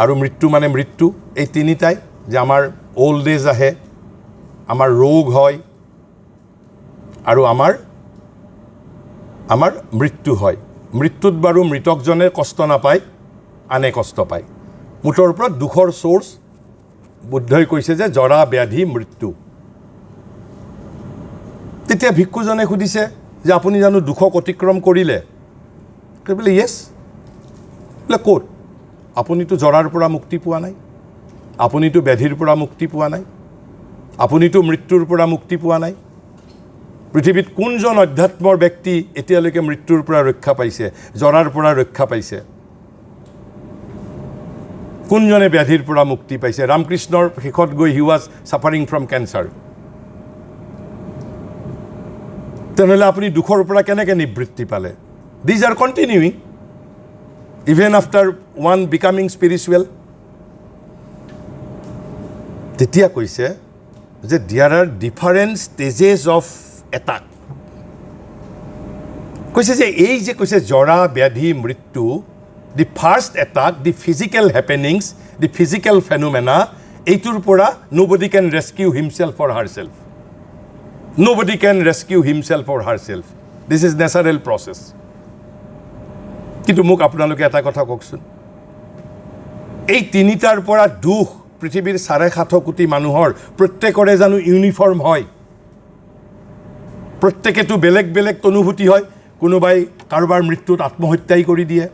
আৰু মৃত্যু মানে মৃত্যু এই তিনিটাই যে আমাৰ অল্ড এজ আহে আমাৰ ৰোগ হয় আৰু আমাৰ মৃত্যু হয় মৃত্যুত বাৰু মৃতকজনে কষ্ট নাপায় আনে কষ্ট পায় মুঠৰ ওপৰত দুখৰ চ'ৰ্চ বুদ্ধই কৈছে যে জৰা ব্যাধি মৃত্যু তেতিয়া ভিক্ষুজনে সুধিছে যে আপুনি জানো দুখক অতিক্ৰম কৰিলে বোলে য়েছ বোলে ক'ত আপুনিতো জৰাৰ পৰা মুক্তি পোৱা নাই আপুনিতো ব্যাধিৰ পৰা মুক্তি পোৱা নাই আপুনিতো মৃত্যুৰ পৰা মুক্তি পোৱা নাই পৃথিৱীত কোনজন অধ্যাত্মৰ ব্যক্তি এতিয়ালৈকে মৃত্যুৰ পৰা ৰক্ষা পাইছে জৰাৰ পৰা ৰক্ষা পাইছে কোনজনে ব্যাধিৰ পৰা মুক্তি পাইছে ৰামকৃষ্ণৰ শেষত গৈ he was suffering from cancer তেনেহ'লে আপুনি দুখৰ পৰা কেনেকৈ নিবৃত্তি পালে these are continuing even after one becoming spiritual তেতিয়া কৈছে যে there are different stages of attack কৈছে যে এই যে কৈছে জৰা ব্যাধি মৃত্যু the first attack the physical happenings the physical phenomena এইটোৰ পৰা nobody can rescue himself for her self nobody can rescue himself for her self this is natural process কিন্তু মোক আপোনালোকে এটা কথা কওকচোন, এই তিনিটাৰ পৰা দুখ পৃথিৱীৰ 7.5 কোটি মানুহৰ প্ৰত্যেকৰে জানো ইউনিফৰ্ম হয়? প্ৰত্যেকেতো বেলেগ বেলেগ অনুভূতি হয়। কোনোবাই কাৰোবাৰ মৃত্যুত আত্মহত্যাই কৰি দিয়ে,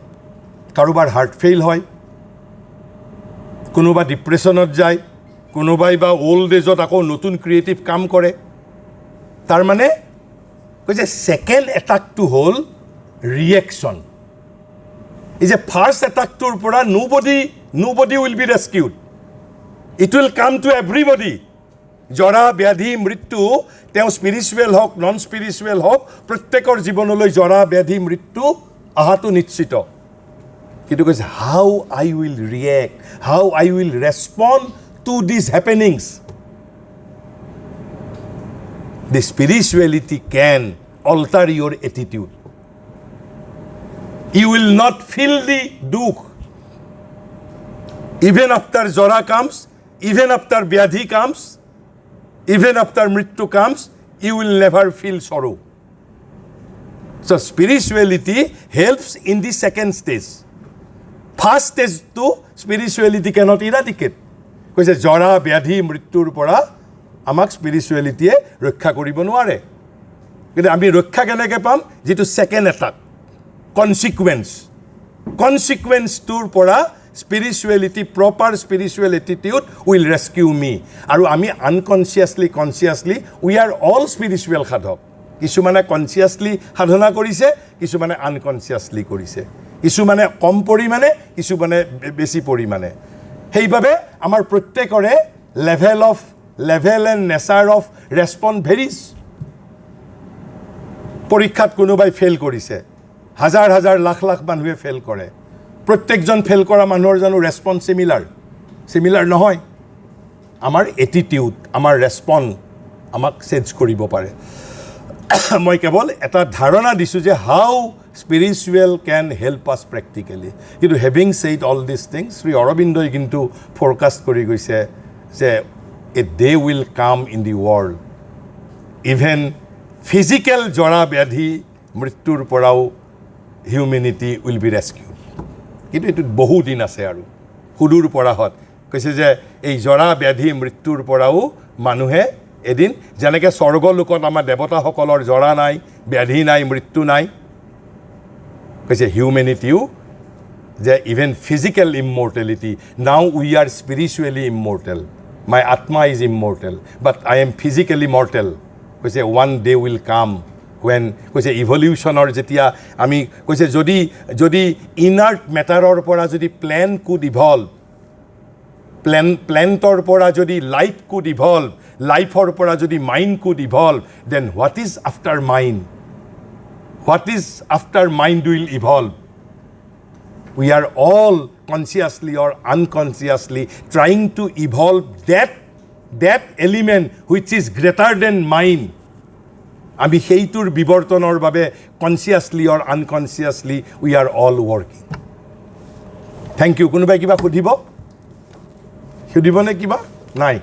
কাৰোবাৰ হাৰ্ট ফেইল হয়, কোনোবা ডিপ্ৰেশ্যনত যায়, কোনোবাই বা অল্ড এজত আকৌ নতুন ক্ৰিয়েটিভ কাম কৰে। তাৰমানে কৈছে ছেকেণ্ড এটাকটো হ'ল ৰিয়েকশ্যন। এই যে ফাৰ্ষ্ট এটাকটোৰ পৰা nobody will be rescued. It will come to everybody. জৰা ব্যাধি মৃত্যু তেওঁ স্পিৰিচুৱেল হওক নন স্পিৰিচুৱেল হওক প্ৰত্যেকৰ জীৱনলৈ জৰা ব্যাধি মৃত্যু অহাটো নিশ্চিত। কিন্তু কৈছে how I will react, how I will respond to these happenings. The spirituality can alter your attitude. You will not feel the dukh. Even after Jora comes, even after Vyadhi comes, even after Mrityu comes, you will never feel sorrow. So spirituality helps in the second stage. First stage to spirituality cannot eradicate. Because Jora, Vyadhi, Mrityur pora আমাক স্পিৰিচুৱেলিটিয়ে ৰক্ষা কৰিব নোৱাৰে। কিন্তু আমি ৰক্ষা কেনেকৈ পাম? যিটো ছেকেণ্ড এটাক কনচিকুৱেঞ্চটোৰ পৰা spirituality proper spiritual attitude will rescue me. আৰু আমি unconsciously consciously we are all spiritual sadhak. কিছুমানে কনচিয়াছলি সাধনা কৰিছে, কিছুমানে আনকনচিয়াছলি কৰিছে, কিছুমানে কম পৰিমাণে, কিছুমানে বেছি পৰিমাণে। সেইবাবে আমাৰ প্ৰত্যেকৰে level and nature of response varies. পৰীক্ষাত কোনোবাই ফেইল কৰিছে, হাজাৰ হাজাৰ লাখ লাখ মানুহে ফেইল কৰে। প্ৰত্যেকজন ফেইল কৰা মানুহৰ জানো ৰেছপন্স চিমিলাৰ নহয়? আমাৰ এটিটিউড, আমাৰ ৰেছপন্স আমাক চেঞ্জ কৰিব পাৰে। মই কেৱল এটা ধাৰণা দিছোঁ যে how spiritual can help us practically. কিন্তু having said all this things, Shri অৰবিন্দই কিন্তু ফৰকাষ্ট কৰি গৈছে যে a day will come in the world, even physical জৰা ব্যাধি মৃত্যুৰ পৰাও হিউমেনিটি উইল বি ৰেস্কিউড। কিন্তু এইটোত বহু দিন আছে আৰু সুদূৰ পৰাহত কৈছে যে এই জৰা ব্যাধি মৃত্যুৰ পৰাও মানুহে এদিন যেনেকৈ স্বৰ্গলোকত আমাৰ দেৱতাসকলৰ জৰা নাই, ব্যাধি নাই, মৃত্যু নাই, কৈছে হিউমেনিটিও যে even physical immortality, now we are spiritually immortal. My Atma is immortal, but I am physically mortal. কৈছে one day will come when কৈছে ইভলিউশ্যনৰ যেতিয়া আমি কৈছে যদি ইনাৰ্ট মেটাৰৰ পৰা যদি প্লেন কুড ইভলভ, প্লেণ্টৰ পৰা যদি লাইফ কুড ইভলভ, লাইফৰ পৰা যদি mind could evolve, then what is after mind? What is after mind will evolve? We are all consciously or unconsciously trying to evolve that element which is greater than mind. আমি সেইটোৰ বিৱৰ্তনৰ বাবে consciously or unconsciously we are all working. Thank you. কোনোবাই কিবা সুধিবনে কিবা? নাই।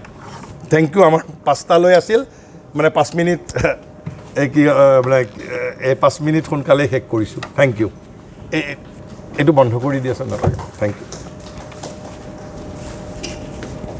Thank you. আমাৰ 5টালৈ আছিল, মানে 5 মিনিট মানে 5 মিনিট সোনকালে শেষ কৰিছোঁ। Thank you. এইটো বন্ধ কৰি দিয়াচোন নালাগে। Thank U.